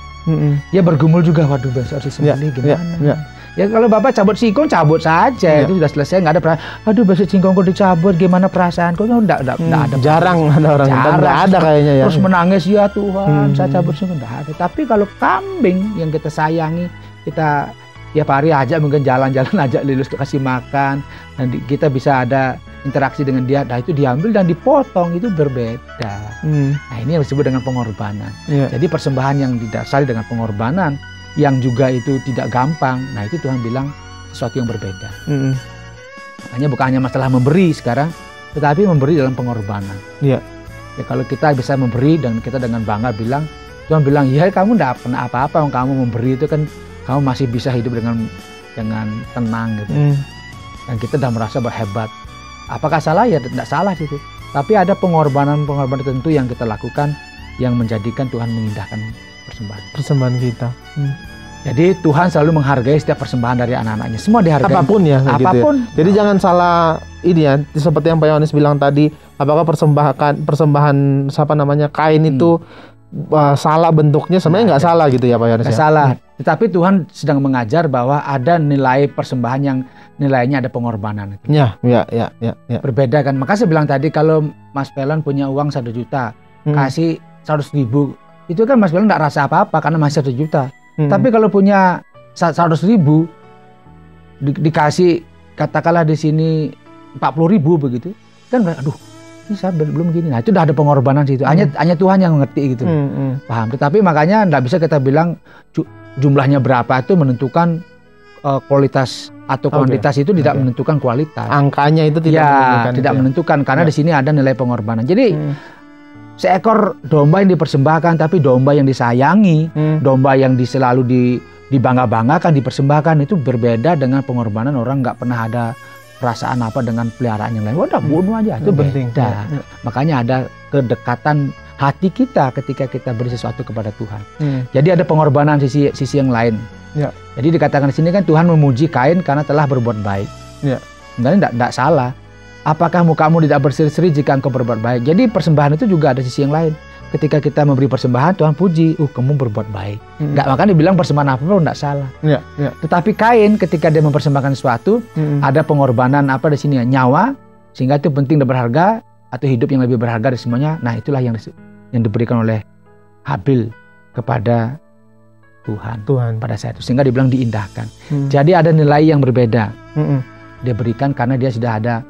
Dia bergumul juga, waduh besok harus disembelih gimana? Ya kalau Bapak cabut singkong, cabut saja, itu sudah selesai, nggak ada perasaan. Aduh besok singkongku dicabut, gimana perasaanku? Enggak ada. Jarang ada orang, nggak ada kayaknya ya. Terus menangis, ya Tuhan, saya cabut singkong, nggak ada. Tapi kalau kambing yang kita sayangi, kita tiap hari ajak mungkin jalan-jalan, ajak lilus kasih makan, dan kita bisa ada interaksi dengan dia. Nah itu diambil dan dipotong, itu berbeda. Nah ini yang disebut dengan pengorbanan. Jadi persembahan yang didasari dengan pengorbanan, yang juga itu tidak gampang. Nah itu Tuhan bilang sesuatu yang berbeda. Makanya bukan hanya masalah memberi sekarang, tetapi memberi dalam pengorbanan. Ya kalau kita bisa memberi dan kita dengan bangga bilang, Tuhan bilang, ya kamu tidak pernah apa-apa, kamu memberi itu kan kamu masih bisa hidup dengan tenang gitu. Dan kita sudah merasa berhebat. Apakah salah? Ya tidak salah itu. Tapi ada pengorbanan tertentu yang kita lakukan yang menjadikan Tuhan mengindahkan persembahan kita. Jadi Tuhan selalu menghargai setiap persembahan dari anak-anaknya. Semua dihargai. Apapun ya. Apapun. Gitu ya. Jadi jangan salah ini ya. Seperti yang Pak Yohanes bilang tadi. Apakah persembahan kain itu salah bentuknya? Sebenarnya nggak salah gitu ya Pak Yohanes. Nggak salah. Tetapi Tuhan sedang mengajar bahwa ada nilai persembahan yang nilainya ada pengorbanan. Ya. Berbeda kan. Maka saya bilang tadi kalau Mas Pelon punya uang 1 juta, kasih 100.000, itu kan Mas Pelon nggak rasa apa-apa karena masih 1 juta. Tapi kalau punya 100.000 dikasih katakanlah di sini 40.000 begitu, kan aduh ini saya belum gini. Nah itu udah ada pengorbanan situ. Hanya Tuhan yang mengerti gitu. Paham. Tetapi makanya nggak bisa kita bilang jumlahnya berapa itu menentukan kualitas atau kuantitas itu tidak menentukan kualitas. Angkanya itu tidak menentukan karena di sini ada nilai pengorbanan. Jadi seekor domba yang dipersembahkan, tapi domba yang disayangi, domba yang selalu dibangga-banggakan, dipersembahkan, itu berbeda dengan pengorbanan orang nggak pernah ada perasaan apa dengan peliharaan yang lain. Wadah bunuh aja, itu beda. Makanya ada kedekatan hati kita ketika kita beri sesuatu kepada Tuhan. Jadi ada pengorbanan sisi yang lain. Jadi dikatakan di sini kan Tuhan memuji Kain karena telah berbuat baik. Sebenarnya tidak salah. Apakah mukamu tidak berseri-seri jika engkau berbuat baik? Jadi persembahan itu juga ada sisi yang lain. Ketika kita memberi persembahan, Tuhan puji, kamu berbuat baik. Makanya dibilang persembahan apa pun tidak salah. Tetapi Kain ketika dia mempersembahkan sesuatu, ada pengorbanan apa di sini ya, nyawa, sehingga itu penting dan berharga, atau hidup yang lebih berharga dari semuanya. Nah itulah yang diberikan oleh Habil kepada Tuhan pada saat itu, sehingga dibilang diindahkan. Jadi ada nilai yang berbeda. Dia berikan karena dia sudah ada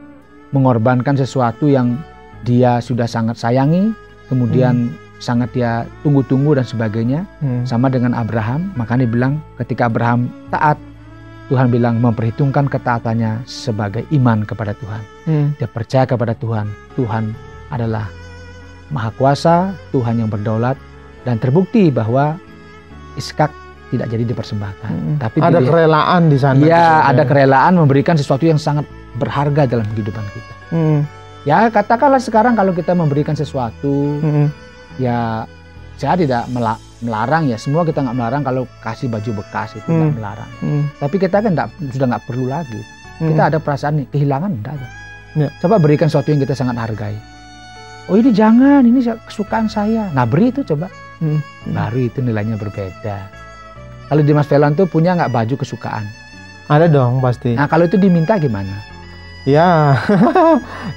mengorbankan sesuatu yang dia sudah sangat sayangi, kemudian sangat dia tunggu-tunggu dan sebagainya. Sama dengan Abraham, makanya dibilang ketika Abraham taat, Tuhan bilang memperhitungkan ketaatannya sebagai iman kepada Tuhan. Dia percaya kepada Tuhan. Tuhan adalah Maha Kuasa, Tuhan yang berdaulat, dan terbukti bahwa Ishak tidak jadi dipersembahkan. Tapi ada kerelaan di sana. Iya, ada kerelaan memberikan sesuatu yang sangat berharga dalam kehidupan kita. Ya katakanlah sekarang kalau kita memberikan sesuatu, ya saya tidak melarang ya, semua kita nggak melarang kalau kasih baju bekas itu nggak melarang. Tapi kita kan sudah nggak perlu lagi. Kita ada perasaan nih, kehilangan enggak ada. Coba berikan sesuatu yang kita sangat hargai. Oh ini jangan, ini kesukaan saya. Nah beri itu coba. Baru itu nilainya berbeda. Kalau di Mas Pelon tuh punya nggak baju kesukaan? Ada dong pasti. Nah kalau itu diminta gimana? Ya,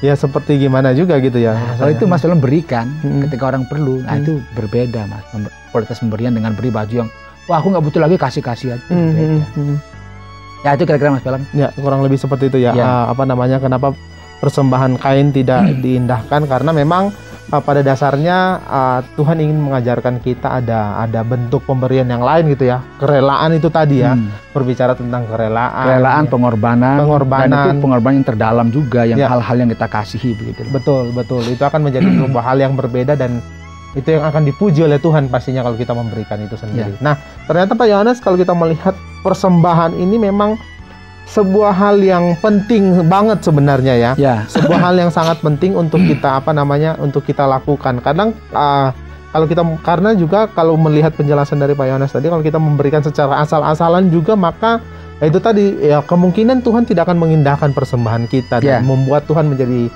ya seperti gimana juga gitu ya. Nah, kalau itu Mas Pelon berikan ketika orang perlu, nah itu berbeda Mas. Kualitas pemberian dengan beri baju yang, wah aku nggak butuh lagi, kasih aja. Berbeda. Ya itu kira-kira Mas Pelon. Ya kurang lebih seperti itu ya. Kenapa persembahan Kain tidak diindahkan? Karena memang pada dasarnya Tuhan ingin mengajarkan kita ada bentuk pemberian yang lain gitu ya. Kerelaan itu tadi ya. Berbicara tentang kerelaan, pengorbanan. Dan itu pengorbanan yang terdalam juga, yang hal-hal yang kita kasihi begitu. Betul. Itu akan menjadi sebuah hal yang berbeda, dan itu yang akan dipuji oleh Tuhan pastinya kalau kita memberikan itu sendiri. Nah, ternyata Pak Yohanes kalau kita melihat persembahan ini memang sebuah hal yang penting banget sebenarnya ya. Sebuah hal yang sangat penting untuk kita untuk kita lakukan. Kadang karena juga kalau melihat penjelasan dari Pak Yohanes tadi, kalau kita memberikan secara asal-asalan juga, maka itu tadi ya kemungkinan Tuhan tidak akan mengindahkan persembahan kita dan membuat Tuhan menjadi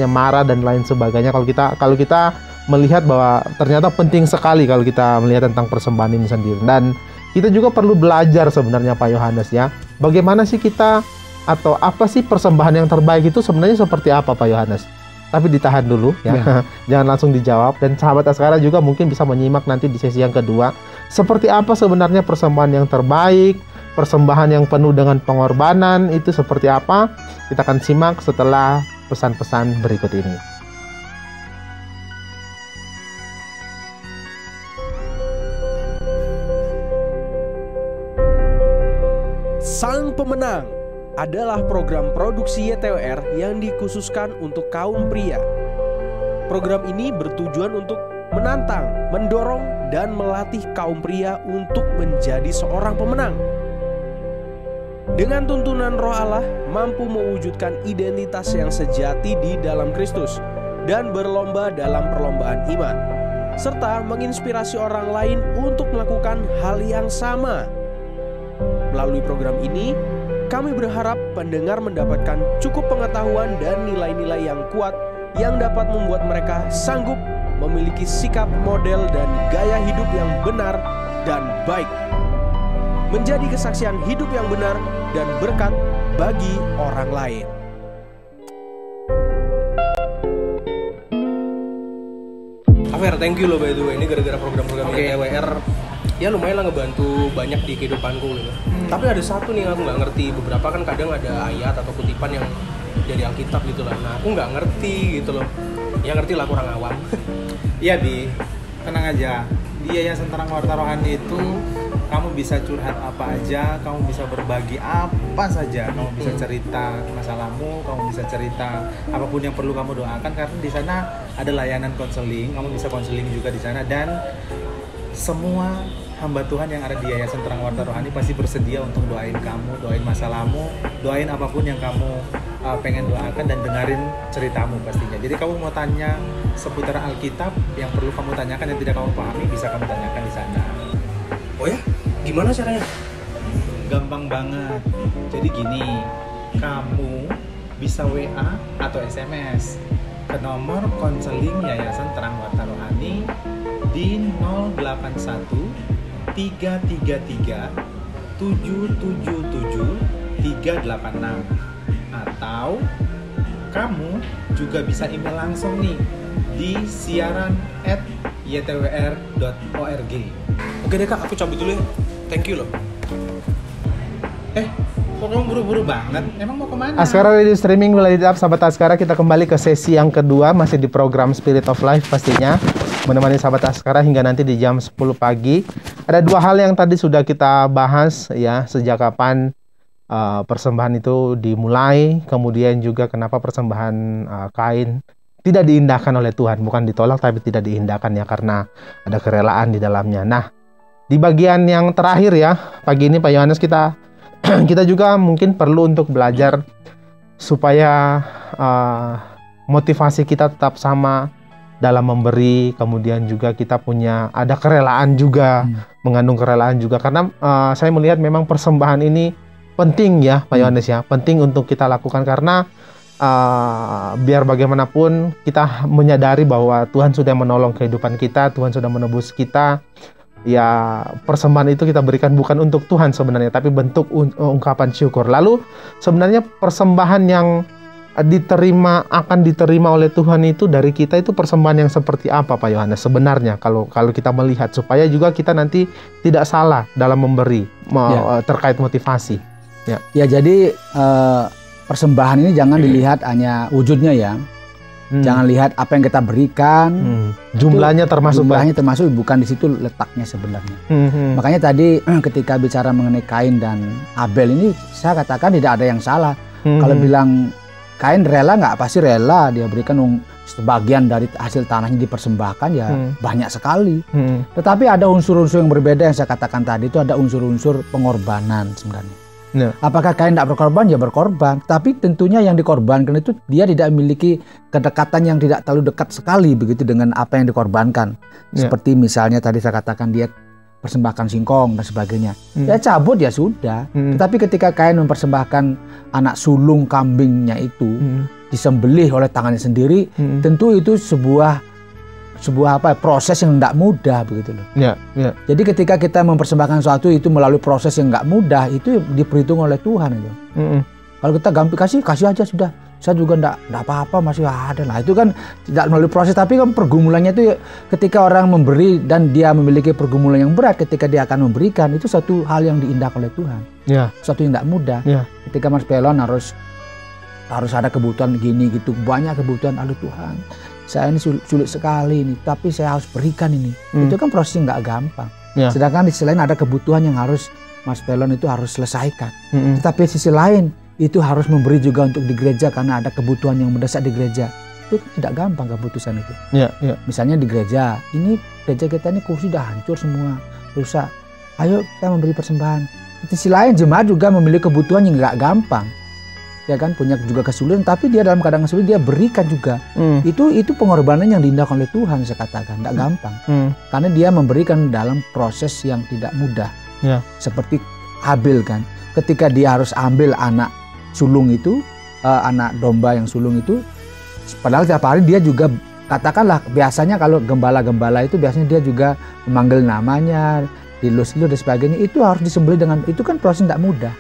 marah dan lain sebagainya. Kalau kita melihat bahwa ternyata penting sekali kalau kita melihat tentang persembahan ini sendiri. Dan kita juga perlu belajar sebenarnya Pak Yohanes ya. Bagaimana sih kita, atau apa sih persembahan yang terbaik itu sebenarnya seperti apa Pak Yohanes? Tapi ditahan dulu ya. Jangan langsung dijawab. Dan sahabat Askara juga mungkin bisa menyimak nanti di sesi yang kedua. Seperti apa sebenarnya persembahan yang terbaik, persembahan yang penuh dengan pengorbanan itu seperti apa? Kita akan simak setelah pesan-pesan berikut ini. Sang Pemenang adalah program produksi YTWR yang dikhususkan untuk kaum pria. Program ini bertujuan untuk menantang, mendorong, dan melatih kaum pria untuk menjadi seorang pemenang. Dengan tuntunan Roh Allah, mampu mewujudkan identitas yang sejati di dalam Kristus dan berlomba dalam perlombaan iman, serta menginspirasi orang lain untuk melakukan hal yang sama. Melalui program ini, kami berharap pendengar mendapatkan cukup pengetahuan dan nilai-nilai yang kuat yang dapat membuat mereka sanggup memiliki sikap, model, dan gaya hidup yang benar dan baik. Menjadi kesaksian hidup yang benar dan berkat bagi orang lain. Afer, thank you loh by the way. Ini gara-gara program-program YTWR ya lumayan lah ngebantu banyak di kehidupanku gitu. Tapi ada satu nih yang aku nggak ngerti. Beberapa kan kadang ada ayat atau kutipan yang dari Alkitab gitu lah. Nah aku nggak ngerti gitu loh. Ya ngerti lah, kurang awam. Iya Bi, tenang aja. Di Yayasan Terang Warta Rohani itu kamu bisa curhat apa aja, kamu bisa berbagi apa saja, kamu bisa cerita masalahmu, kamu bisa cerita apapun yang perlu kamu doakan, karena di sana ada layanan konseling, kamu bisa konseling juga di sana, dan semua hamba Tuhan yang ada di Yayasan Terang Warta Rohani pasti bersedia untuk doain kamu, doain masalahmu, doain apapun yang kamu pengen doakan, dan dengerin ceritamu pastinya. Jadi kamu mau tanya seputar Alkitab, yang perlu kamu tanyakan yang tidak kamu pahami bisa kamu tanyakan di sana. Oh ya? Gimana caranya? Gampang banget. Jadi gini, kamu bisa WA atau SMS ke nomor konseling Yayasan Terang Warta Rohani di 081 333 777 386, atau kamu juga bisa email langsung nih di siaran@ytwr.org. Oke deh Kak, aku cabut dulu ya. Thank you loh. Kok kamu buru-buru banget? Emang mau kemana? Askara Radio Streaming mulai di sahabat Askara, kita kembali ke sesi yang kedua, masih di program Spirit of Life pastinya, menemani sahabat Askara hingga nanti di jam 10 pagi. Ada dua hal yang tadi sudah kita bahas ya, sejak kapan persembahan itu dimulai, kemudian juga kenapa persembahan kain tidak diindahkan oleh Tuhan, bukan ditolak tapi tidak diindahkan ya, karena ada kerelaan di dalamnya. Nah, di bagian yang terakhir ya, pagi ini Pak Yohanes, kita juga mungkin perlu untuk belajar supaya motivasi kita tetap sama dalam memberi, kemudian juga kita ada kerelaan juga, mengandung kerelaan juga, karena saya melihat memang persembahan ini penting ya Pak Yohanes ya, penting untuk kita lakukan, karena biar bagaimanapun kita menyadari bahwa Tuhan sudah menolong kehidupan kita, Tuhan sudah menebus kita. Ya, persembahan itu kita berikan bukan untuk Tuhan sebenarnya, tapi bentuk ungkapan syukur. Lalu sebenarnya persembahan yang akan diterima oleh Tuhan itu dari kita itu persembahan yang seperti apa Pak Yohanes sebenarnya, kalau kita melihat, supaya juga kita nanti tidak salah dalam memberi terkait motivasi. Ya, jadi persembahan ini jangan dilihat hanya wujudnya ya. Jangan lihat apa yang kita berikan, jumlahnya termasuk bukan di situ letaknya sebenarnya. Makanya tadi ketika bicara mengenai Kain dan Abel ini, saya katakan tidak ada yang salah. Kalau bilang Kain rela, nggak pasti rela dia berikan sebagian dari hasil tanahnya dipersembahkan, ya banyak sekali. Tetapi ada unsur-unsur yang berbeda yang saya katakan tadi, itu ada unsur-unsur pengorbanan sebenarnya. Apakah Kain tidak berkorban? Ya berkorban. Tapi tentunya yang dikorbankan itu dia tidak memiliki kedekatan yang tidak terlalu dekat sekali begitu dengan apa yang dikorbankan. Seperti misalnya tadi saya katakan dia persembahkan singkong dan sebagainya. Ya cabut ya sudah. Tetapi ketika Kain mempersembahkan anak sulung kambingnya itu disembelih oleh tangannya sendiri, tentu itu sebuah proses yang tidak mudah begitu loh. Jadi ketika kita mempersembahkan sesuatu itu melalui proses yang nggak mudah, itu diperhitung oleh Tuhan itu. Kalau kita gampang kasih aja sudah, saya juga nggak apa-apa, masih ada. Nah itu kan tidak melalui proses, tapi kan pergumulannya itu ketika orang memberi dan dia memiliki pergumulan yang berat ketika dia akan memberikan, itu satu hal yang diindahkan oleh Tuhan. Satu yang tidak mudah. Ketika Mas Pelon harus ada kebutuhan gini gitu, banyak kebutuhan, aduh Tuhan, saya ini sulit sekali ini, tapi saya harus berikan ini. Itu kan proses yang nggak gampang. Sedangkan di sisi lain ada kebutuhan yang harus Mas Pelon itu harus selesaikan. Tetapi di sisi lain itu harus memberi juga untuk di gereja, karena ada kebutuhan yang mendesak di gereja. Itu tidak gampang keputusan itu. Misalnya di gereja, ini gereja kita ini kursi udah hancur semua, rusak. Ayo kita memberi persembahan. Di sisi lain jemaat juga memiliki kebutuhan yang nggak gampang. Ya kan, punya juga kesulitan, tapi dia dalam keadaan kesulitan dia berikan juga. Itu pengorbanan yang diindahkan oleh Tuhan, saya katakan, tidak gampang. Karena dia memberikan dalam proses yang tidak mudah. Seperti Habil kan, ketika dia harus ambil anak sulung itu, anak domba yang sulung itu, padahal tiap hari dia juga, katakanlah biasanya kalau gembala-gembala itu biasanya dia juga memanggil namanya, dilus-lus dan sebagainya, itu harus disembelih dengan, itu kan proses tidak mudah.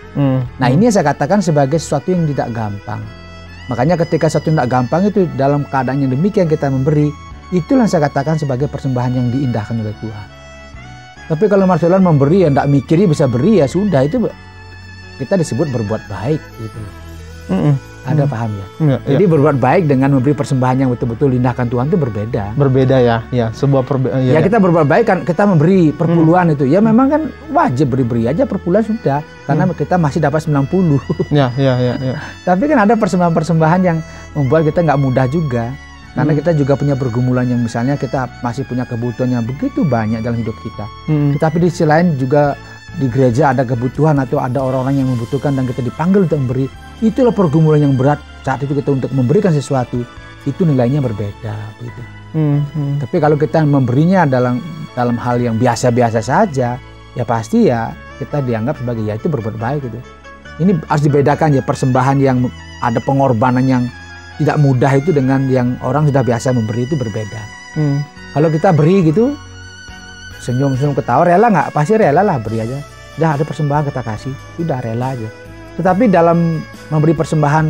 Nah ini saya katakan sebagai sesuatu yang tidak gampang. Makanya ketika sesuatu yang tidak gampang itu dalam keadaan yang demikian kita memberi, itulah saya katakan sebagai persembahan yang diindahkan oleh Tuhan. Tapi kalau Marcelon memberi ya tidak mikiri bisa beri ya sudah, itu kita disebut berbuat baik gitu. Ada paham ya? Jadi berbuat baik dengan memberi persembahan yang betul-betul diindahkan Tuhan itu berbeda. Berbeda ya, ya sebuah ya kita berbuat baik kan, kita memberi perpuluhan itu. Ya memang kan wajib beri aja perpuluhan sudah, karena kita masih dapat 90. Ya. Tapi kan ada persembahan-persembahan yang membuat kita nggak mudah juga. Karena kita juga punya pergumulan yang misalnya kita masih punya kebutuhan yang begitu banyak dalam hidup kita. Tetapi di sisi lain juga di gereja ada kebutuhan atau ada orang-orang yang membutuhkan dan kita dipanggil untuk memberi. Itulah pergumulan yang berat saat itu kita untuk memberikan sesuatu, itu nilainya berbeda gitu. Tapi kalau kita memberinya dalam hal yang biasa-biasa saja, ya pasti ya kita dianggap sebagai ya itu berbuat baik gitu. Ini harus dibedakan ya, persembahan yang ada pengorbanan yang tidak mudah itu dengan yang orang sudah biasa memberi itu berbeda. Kalau kita beri gitu, senyum-senyum ketawa, rela nggak? Pasti rela lah, beri aja. Udah ada persembahan kita kasih, udah rela aja. Tetapi dalam memberi persembahan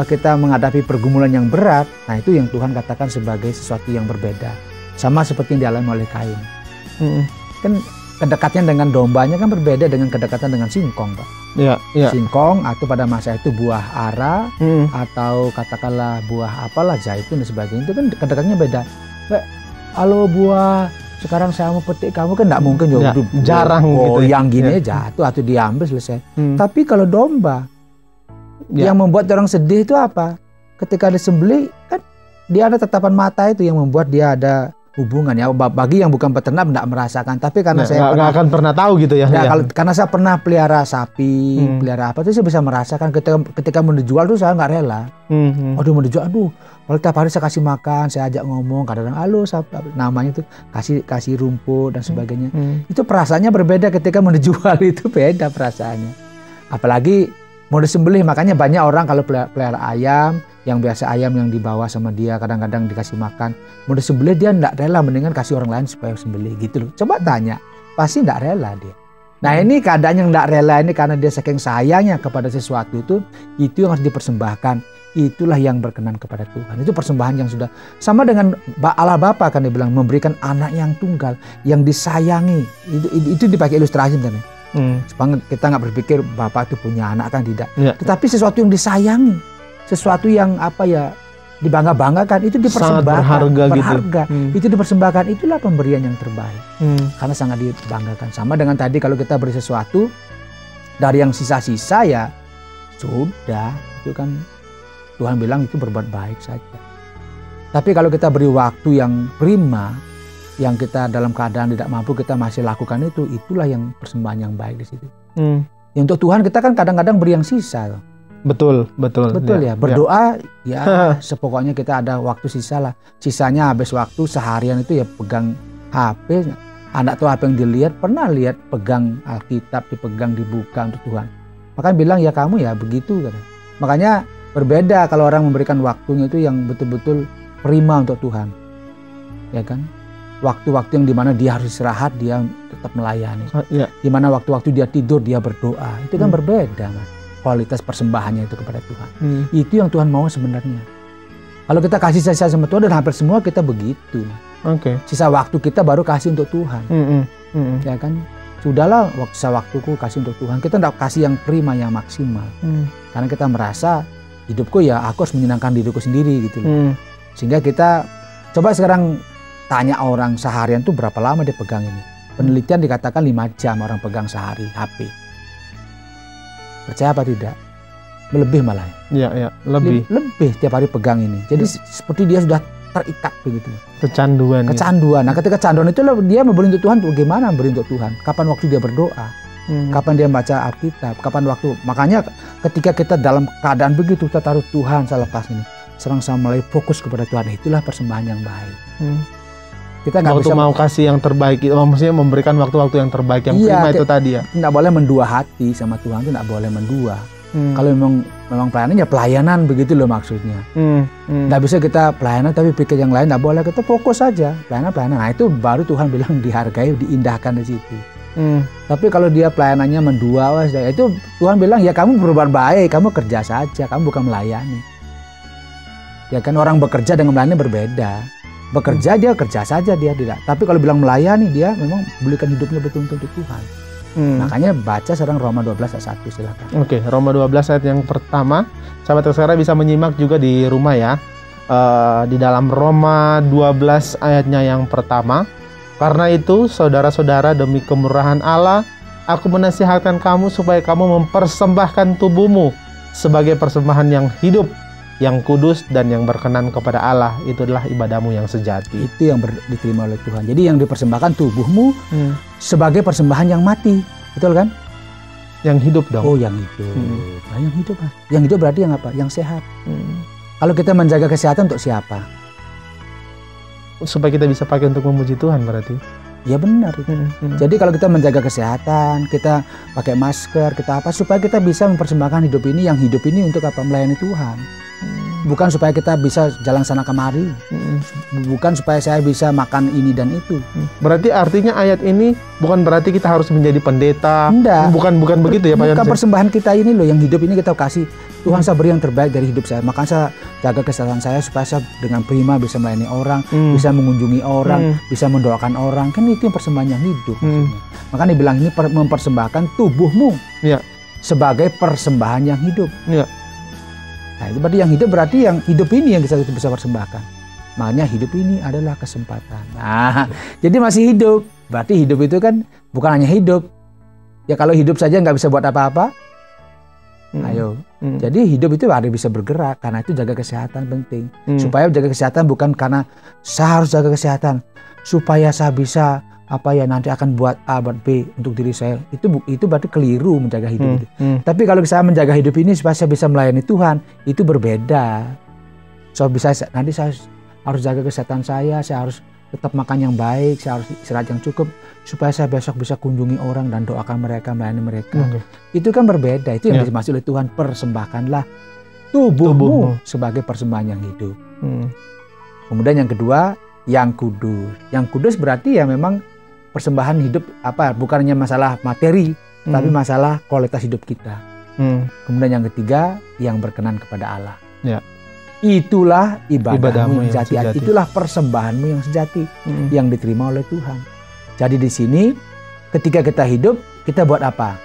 kita menghadapi pergumulan yang berat, nah itu yang Tuhan katakan sebagai sesuatu yang berbeda. Sama seperti yang dialami oleh Kain. Kan kedekatan dengan dombanya kan berbeda dengan kedekatan dengan singkong, Pak. Singkong atau pada masa itu buah ara atau katakanlah buah apalah, zaitun dan sebagainya, itu kan kedekatannya beda. Halo buah, sekarang saya mau petik, kamu kan tidak mungkin juga jarang gitu yang gini jatuh atau diambil selesai. Tapi kalau domba yang membuat orang sedih itu apa? Ketika disembelih kan dia ada tatapan mata itu yang membuat dia ada hubungan ya. Bagi yang bukan peternak tidak merasakan, tapi karena saya nggak akan pernah tahu gitu ya. Karena saya pernah pelihara sapi, pelihara apa itu saya bisa merasakan ketika mau dijual tuh saya nggak rela. Aduh mau dijual, kalau tiap hari saya kasih makan, saya ajak ngomong, kadang-kadang halo namanya tuh kasih rumput dan sebagainya. Itu perasaannya berbeda ketika mau dijual, itu beda perasaannya. Apalagi mau disembelih, makanya banyak orang kalau pelihara ayam, yang biasa ayam yang dibawa sama dia kadang-kadang dikasih makan, mau disembelih dia enggak rela, mendingan kasih orang lain supaya sembelih gitu loh. Coba tanya, pasti enggak rela dia. Nah ini keadaan yang enggak rela ini karena dia saking sayangnya kepada sesuatu itu yang harus dipersembahkan. Itulah yang berkenan kepada Tuhan. Itu persembahan yang sudah sama dengan Allah Bapa kan dia bilang memberikan anak yang tunggal, yang disayangi. Itu dipakai ilustrasi kan ya. Supaya kita nggak berpikir Bapak itu punya anak kan, tidak. Tetapi sesuatu yang disayangi, sesuatu yang apa ya dibangga-banggakan, itu dipersembahkan, berharga. Itu dipersembahkan, itulah pemberian yang terbaik. Karena sangat dibanggakan. Sama dengan tadi kalau kita beri sesuatu dari yang sisa-sisa ya sudah, itu kan Tuhan bilang itu berbuat baik saja. Tapi kalau kita beri waktu yang prima, yang kita dalam keadaan tidak mampu kita masih lakukan itu, itulah yang persembahan yang baik di situ. Ya, untuk Tuhan kita kan kadang-kadang beri yang sisa. Betul ya. Berdoa ya sepokoknya kita ada waktu sisa lah. Sisanya habis waktu seharian itu ya pegang HP. Anak tuh apa yang dilihat, pernah lihat pegang Alkitab, dipegang, dibuka untuk Tuhan. Makanya bilang ya kamu ya begitu kan. Makanya berbeda kalau orang memberikan waktunya itu yang betul-betul prima untuk Tuhan, ya kan? Waktu-waktu yang dimana dia harus istirahat, dia tetap melayani. Dimana waktu-waktu dia tidur, dia berdoa. Itu kan berbeda, kan? Kualitas persembahannya itu kepada Tuhan. Itu yang Tuhan mau sebenarnya. Kalau kita kasih sisa sama Tuhan, dan hampir semua kita begitu. Sisa waktu kita baru kasih untuk Tuhan, ya kan? Sudahlah, sisa waktuku kasih untuk Tuhan. Kita tidak kasih yang prima, yang maksimal, karena kita merasa hidupku ya aku harus menyenangkan diriku sendiri gitu loh. Sehingga kita coba sekarang tanya orang seharian tuh berapa lama dia pegang ini. Penelitian dikatakan 5 jam orang pegang sehari HP. Percaya apa tidak? Lebih malah. Lebih tiap hari pegang ini. Jadi seperti dia sudah terikat begitu. Kecanduan. Nah ketika kecanduan itu dia memberi untuk Tuhan, bagaimana memberi untuk Tuhan? Kapan waktu dia berdoa? Kapan dia baca Alkitab, kapan waktu. Makanya ketika kita dalam keadaan begitu, kita taruh Tuhan saya lepas ini, serang saya mulai fokus kepada Tuhan, itulah persembahan yang baik. Kita nggak bisa mau kasih yang terbaik, maksudnya memberikan waktu-waktu yang terbaik yang prima itu tadi ya. Nggak boleh mendua hati sama Tuhan, itu nggak boleh mendua. Kalau memang pelayanan ya pelayanan begitu loh maksudnya. Nggak bisa kita pelayanan tapi pikir yang lain, nggak boleh. Kita fokus saja pelayanan. Nah itu baru Tuhan bilang dihargai, diindahkan di situ. Tapi kalau dia pelayanannya mendua, itu Tuhan bilang ya kamu berbuat baik, kamu kerja saja, kamu bukan melayani. Ya kan orang bekerja dengan melayani berbeda. Bekerja dia kerja saja, dia tidak. Tapi kalau bilang melayani, dia memang belikan hidupnya betul-betul untuk Tuhan. Makanya baca sekarang Roma 12 ayat 1 silakan. Oke, Roma 12 ayat yang pertama. Sahabat Askara bisa menyimak juga di rumah ya. Di dalam Roma 12 ayatnya yang pertama. Karena itu saudara-saudara, demi kemurahan Allah, aku menasihatkan kamu supaya kamu mempersembahkan tubuhmu sebagai persembahan yang hidup, yang kudus dan yang berkenan kepada Allah. Itu adalah ibadahmu yang sejati. Itu yang diterima oleh Tuhan. Jadi yang dipersembahkan tubuhmu sebagai persembahan yang mati, betul kan? Yang hidup dong. Oh, yang hidup. Nah, yang hidup, Mas. Yang hidup berarti yang apa? Yang sehat. Kalau kita menjaga kesehatan untuk siapa? Supaya kita bisa pakai untuk memuji Tuhan berarti. Ya benar itu. Jadi kalau kita menjaga kesehatan, kita pakai masker, kita apa, supaya kita bisa mempersembahkan hidup ini, yang hidup ini untuk apa? Melayani Tuhan. Bukan supaya kita bisa jalan sana kemari, bukan supaya saya bisa makan ini dan itu. Berarti artinya ayat ini bukan berarti kita harus menjadi pendeta. Enggak. Bukan begitu ya Pak Yohanes. Bukan persembahan kita ini loh, yang hidup ini kita kasih. Tuhan saya beri yang terbaik dari hidup saya. Makanya saya jaga kesehatan saya supaya saya dengan prima bisa melayani orang, bisa mengunjungi orang, bisa mendoakan orang. Kan itu yang persembahan yang hidup. Makanya dibilang ini mempersembahkan tubuhmu sebagai persembahan yang hidup. Nah itu berarti yang hidup, berarti yang hidup ini yang kita bisa persembahkan. Makanya hidup ini adalah kesempatan. Nah jadi masih hidup. Berarti hidup itu kan bukan hanya hidup. Ya kalau hidup saja nggak bisa buat apa-apa. Ayo. Jadi hidup itu harus bisa bergerak. Karena itu jaga kesehatan penting. Supaya jaga kesehatan bukan karena saya harus jaga kesehatan. Supaya saya bisa apa ya nanti akan buat A buat B untuk diri saya, itu berarti keliru menjaga hidup itu. Tapi kalau saya menjaga hidup ini supaya saya bisa melayani Tuhan, itu berbeda. So bisa nanti saya harus jaga kesehatan saya harus tetap makan yang baik, saya harus istirahat yang cukup supaya saya besok bisa kunjungi orang dan doakan mereka, melayani mereka. Itu kan berbeda. Itu yang dimaksud oleh Tuhan, persembahkanlah tubuhmu sebagai persembahan yang hidup. Kemudian yang kedua, yang kudus. Yang kudus berarti ya memang persembahan hidup apa? Bukan hanya masalah materi, tapi masalah kualitas hidup kita. Kemudian yang ketiga, yang berkenan kepada Allah. Itulah ibadahmu yang sejati. Itulah persembahanmu yang sejati, yang diterima oleh Tuhan. Jadi di sini, ketika kita hidup, kita buat apa?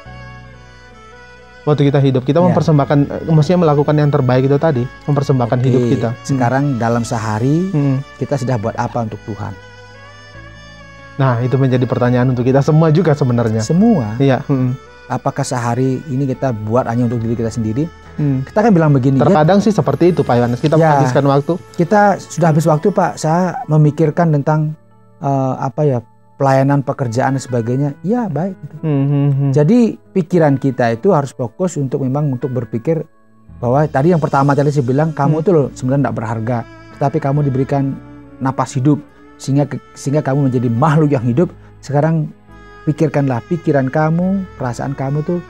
Waktu kita hidup, kita mempersembahkan, maksudnya melakukan yang terbaik itu tadi, mempersembahkan hidup kita. Sekarang dalam sehari, kita sudah buat apa untuk Tuhan? Nah, itu menjadi pertanyaan untuk kita semua juga sebenarnya. Semua? Iya. Apakah sehari ini kita buat hanya untuk diri kita sendiri? Kita kan bilang begini. Terkadang sih seperti itu Pak Yohanes, kita menghabiskan waktu. Kita sudah habis waktu Pak, saya memikirkan tentang pelayanan, pekerjaan dan sebagainya. Ya baik. Jadi pikiran kita itu harus fokus untuk berpikir bahwa tadi yang pertama tadi saya bilang, kamu itu loh sebenarnya tidak berharga, tetapi kamu diberikan napas hidup sehingga kamu menjadi makhluk yang hidup. Sekarang pikirkanlah pikiran kamu, perasaan kamu tuh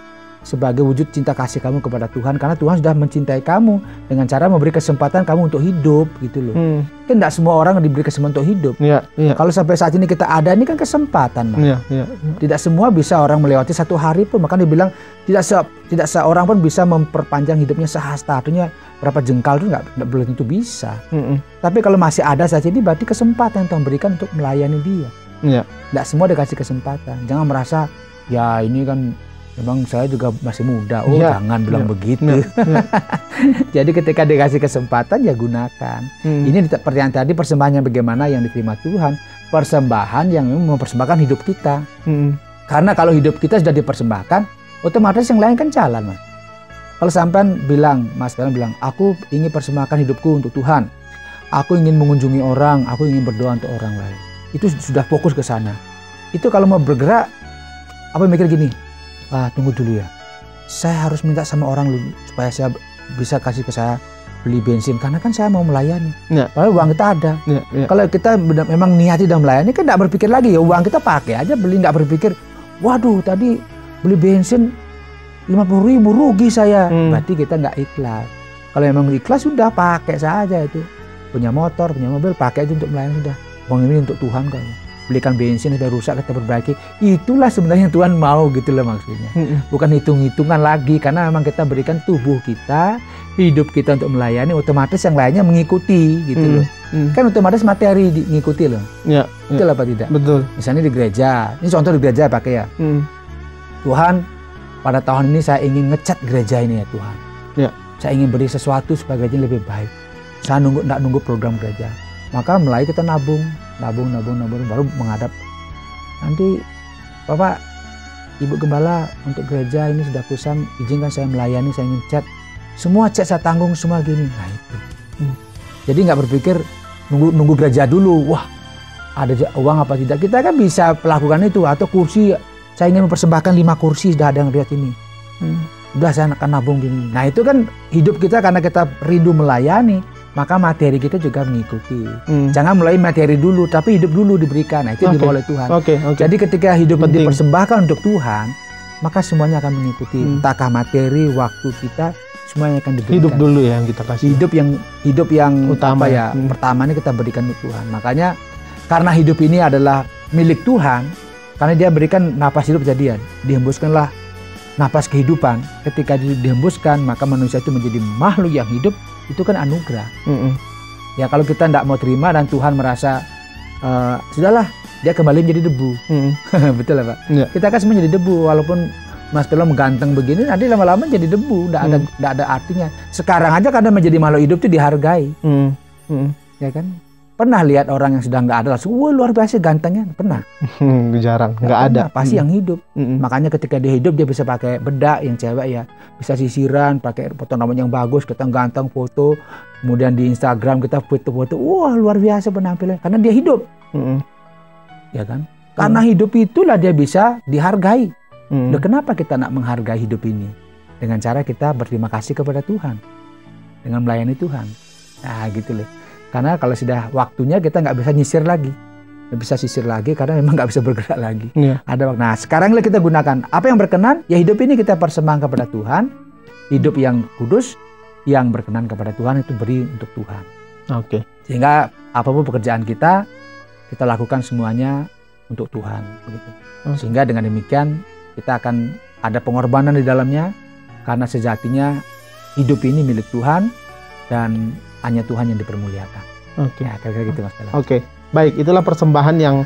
sebagai wujud cinta kasih kamu kepada Tuhan, karena Tuhan sudah mencintai kamu dengan cara memberi kesempatan kamu untuk hidup gitu loh. Kan tidak semua orang diberi kesempatan untuk hidup. Kalau sampai saat ini kita ada, ini kan kesempatan. Tidak semua bisa orang melewati satu hari pun, maka dibilang tidak seorang pun bisa memperpanjang hidupnya sehasta. Artinya berapa jengkal itu nggak belum tentu bisa. Tapi kalau masih ada saat ini, berarti kesempatan yang Tuhan berikan untuk melayani dia. Tidak semua dikasih kesempatan. Jangan merasa ya ini kan memang saya juga masih muda. Jangan bilang begitu. Jadi ketika dikasih kesempatan ya gunakan. Ini pertanyaan tadi, persembahan yang bagaimana yang diterima Tuhan? Persembahan yang mempersembahkan hidup kita. Karena kalau hidup kita sudah dipersembahkan, otomatis yang lain kan jalan, Mas. Kalau sampean bilang, Mas Belen bilang, aku ingin persembahkan hidupku untuk Tuhan. Aku ingin mengunjungi orang, aku ingin berdoa untuk orang lain. Itu sudah fokus ke sana. Itu kalau mau bergerak, apa mikir gini? Tunggu dulu ya. Saya harus minta sama orang dulu supaya saya bisa kasih ke saya beli bensin karena kan saya mau melayani. Ya. Padahal uang kita ada. Ya, ya. Kalau kita memang niat sudah melayani kan nggak berpikir lagi ya uang kita pakai aja beli, nggak berpikir waduh tadi beli bensin 50.000 rugi saya. Berarti kita nggak ikhlas. Kalau memang ikhlas sudah pakai saja itu. Punya motor, punya mobil, pakai aja untuk melayani sudah. Uang ini untuk Tuhan kan. Belikan bensin sudah rusak kita perbaiki. Itulah sebenarnya Tuhan mau gitu loh maksudnya. Bukan hitung-hitungan lagi karena memang kita berikan tubuh kita, hidup kita untuk melayani, otomatis yang lainnya mengikuti gitu loh. Kan otomatis materi mengikuti loh. Ya, betul apa tidak? Betul. Misalnya di gereja, ini contoh di gereja pakai ya. Tuhan, pada tahun ini saya ingin ngecat gereja ini ya Tuhan. Ya. Saya ingin beri sesuatu supaya gereja lebih baik. Saya nggak nunggu program gereja. Maka mulai kita nabung, baru menghadap. Nanti Bapak, Ibu Gembala untuk gereja ini sudah kusam, izinkan saya melayani, saya ingin cat. Semua cat saya tanggung semua gini. Nah itu. Jadi nggak berpikir nunggu gereja dulu. Wah, ada uang apa tidak? Kita kan bisa melakukan itu. Atau kursi, saya ingin mempersembahkan 5 kursi, sudah ada yang lihat ini. Udah saya akan nabung gini. Nah itu kan hidup kita karena kita rindu melayani. Maka materi kita juga mengikuti. Jangan mulai materi dulu, tapi hidup dulu diberikan. Nah itu dibawa oleh Tuhan. Jadi ketika hidup dipersembahkan untuk Tuhan, maka semuanya akan mengikuti. Entahkah materi, waktu kita, semuanya akan diberikan. Hidup dulu ya yang kita kasih. Hidup yang utama ya. Pertamanya kita berikan untuk Tuhan. Makanya karena hidup ini adalah milik Tuhan, karena Dia berikan napas hidup kejadian, dihembuskanlah napas kehidupan. Ketika dihembuskan, maka manusia itu menjadi makhluk yang hidup. Itu kan anugerah. Ya kalau kita tidak mau terima dan Tuhan merasa sudahlah dia kembali menjadi debu. Betul ya Pak? Ya. Kita kan semua jadi debu walaupun Mas Pelo mengganteng begini nanti lama-lama jadi debu, tidak ada artinya. Sekarang aja kadang menjadi makhluk hidup itu dihargai. Ya kan? Pernah lihat orang yang sudah nggak ada langsung, wah luar biasa gantengnya, pernah? Jarang, nggak ada. Pasti yang hidup. Makanya ketika dia hidup dia bisa pakai bedak yang cewek ya, bisa sisiran, pakai foto namanya yang bagus, kita ganteng foto, kemudian di Instagram kita foto-foto, wah luar biasa penampilannya, karena dia hidup, ya kan? Karena hidup itulah dia bisa dihargai. Loh, kenapa kita nak menghargai hidup ini? Dengan cara kita berterima kasih kepada Tuhan, dengan melayani Tuhan. Nah gitu loh. Karena kalau sudah waktunya kita nggak bisa nyisir lagi, nggak bisa sisir lagi karena memang nggak bisa bergerak lagi. Ada waktu. Nah sekarang kita gunakan apa yang berkenan. Ya hidup ini kita persembahkan kepada Tuhan. Hidup yang kudus, yang berkenan kepada Tuhan itu beri untuk Tuhan. Sehingga apapun pekerjaan kita lakukan semuanya untuk Tuhan. Begitu. Sehingga dengan demikian kita akan ada pengorbanan di dalamnya. Karena sejatinya hidup ini milik Tuhan dan hanya Tuhan yang dipermuliakan. Ya, kira-kira gitu Mas Pelo. Baik, itulah persembahan yang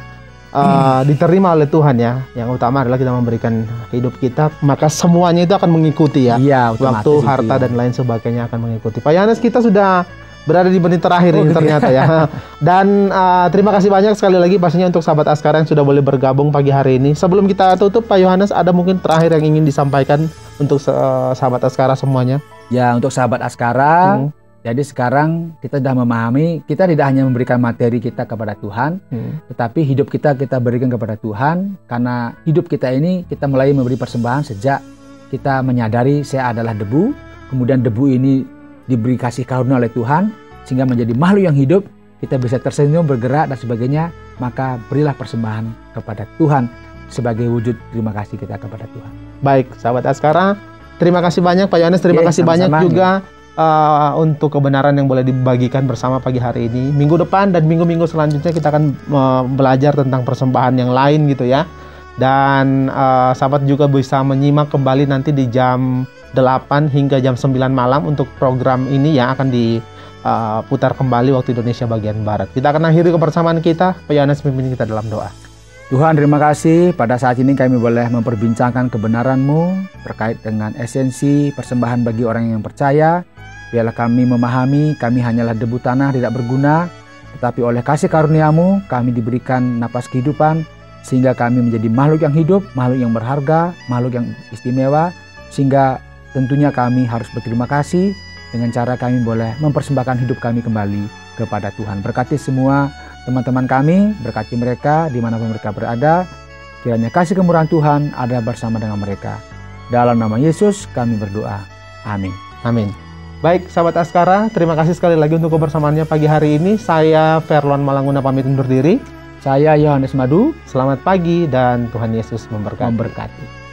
diterima oleh Tuhan ya. Yang utama adalah kita memberikan hidup kita, maka semuanya itu akan mengikuti ya. Iya, waktu, harta dan lain sebagainya akan mengikuti. Pak Yohanes, kita sudah berada di menit terakhir ini ternyata ya. Dan terima kasih banyak sekali lagi pastinya untuk sahabat Askara yang sudah boleh bergabung pagi hari ini. Sebelum kita tutup Pak Yohanes, ada mungkin terakhir yang ingin disampaikan untuk sahabat Askara semuanya? Ya, untuk sahabat Askara, jadi sekarang kita sudah memahami, kita tidak hanya memberikan materi kita kepada Tuhan, tetapi hidup kita berikan kepada Tuhan. Karena hidup kita ini kita mulai memberi persembahan sejak kita menyadari saya adalah debu, kemudian debu ini diberi kasih karunia oleh Tuhan, sehingga menjadi makhluk yang hidup, kita bisa tersenyum, bergerak dan sebagainya, maka berilah persembahan kepada Tuhan sebagai wujud terima kasih kita kepada Tuhan. Baik, sahabat Askara, terima kasih banyak Pak Yohanes, terima kasih banyak juga untuk kebenaran yang boleh dibagikan bersama pagi hari ini. Minggu depan dan minggu-minggu selanjutnya kita akan belajar tentang persembahan yang lain gitu ya. Dan sahabat juga bisa menyimak kembali nanti di jam 8 hingga jam 9 malam untuk program ini yang akan diputar kembali waktu Indonesia bagian Barat. Kita akan akhiri kebersamaan kita. Pak Yohanes pimpin kita dalam doa. Tuhan, terima kasih pada saat ini kami boleh memperbincangkan kebenaran-Mu terkait dengan esensi persembahan bagi orang yang percaya. Biarlah kami memahami kami hanyalah debu tanah tidak berguna, tetapi oleh kasih karunia-Mu kami diberikan napas kehidupan sehingga kami menjadi makhluk yang hidup, makhluk yang berharga, makhluk yang istimewa, sehingga tentunya kami harus berterima kasih dengan cara kami boleh mempersembahkan hidup kami kembali kepada Tuhan. Berkati semua teman-teman kami, berkati mereka dimanapun mereka berada, kiranya kasih kemurahan Tuhan ada bersama dengan mereka. Dalam nama Yesus kami berdoa. Amin. Amin. Baik, sahabat Askara, terima kasih sekali lagi untuk kebersamaannya pagi hari ini. Saya Verlon Malanguna pamit undur diri. Saya Yohanes Madu. Selamat pagi dan Tuhan Yesus memberkati. Memberkati.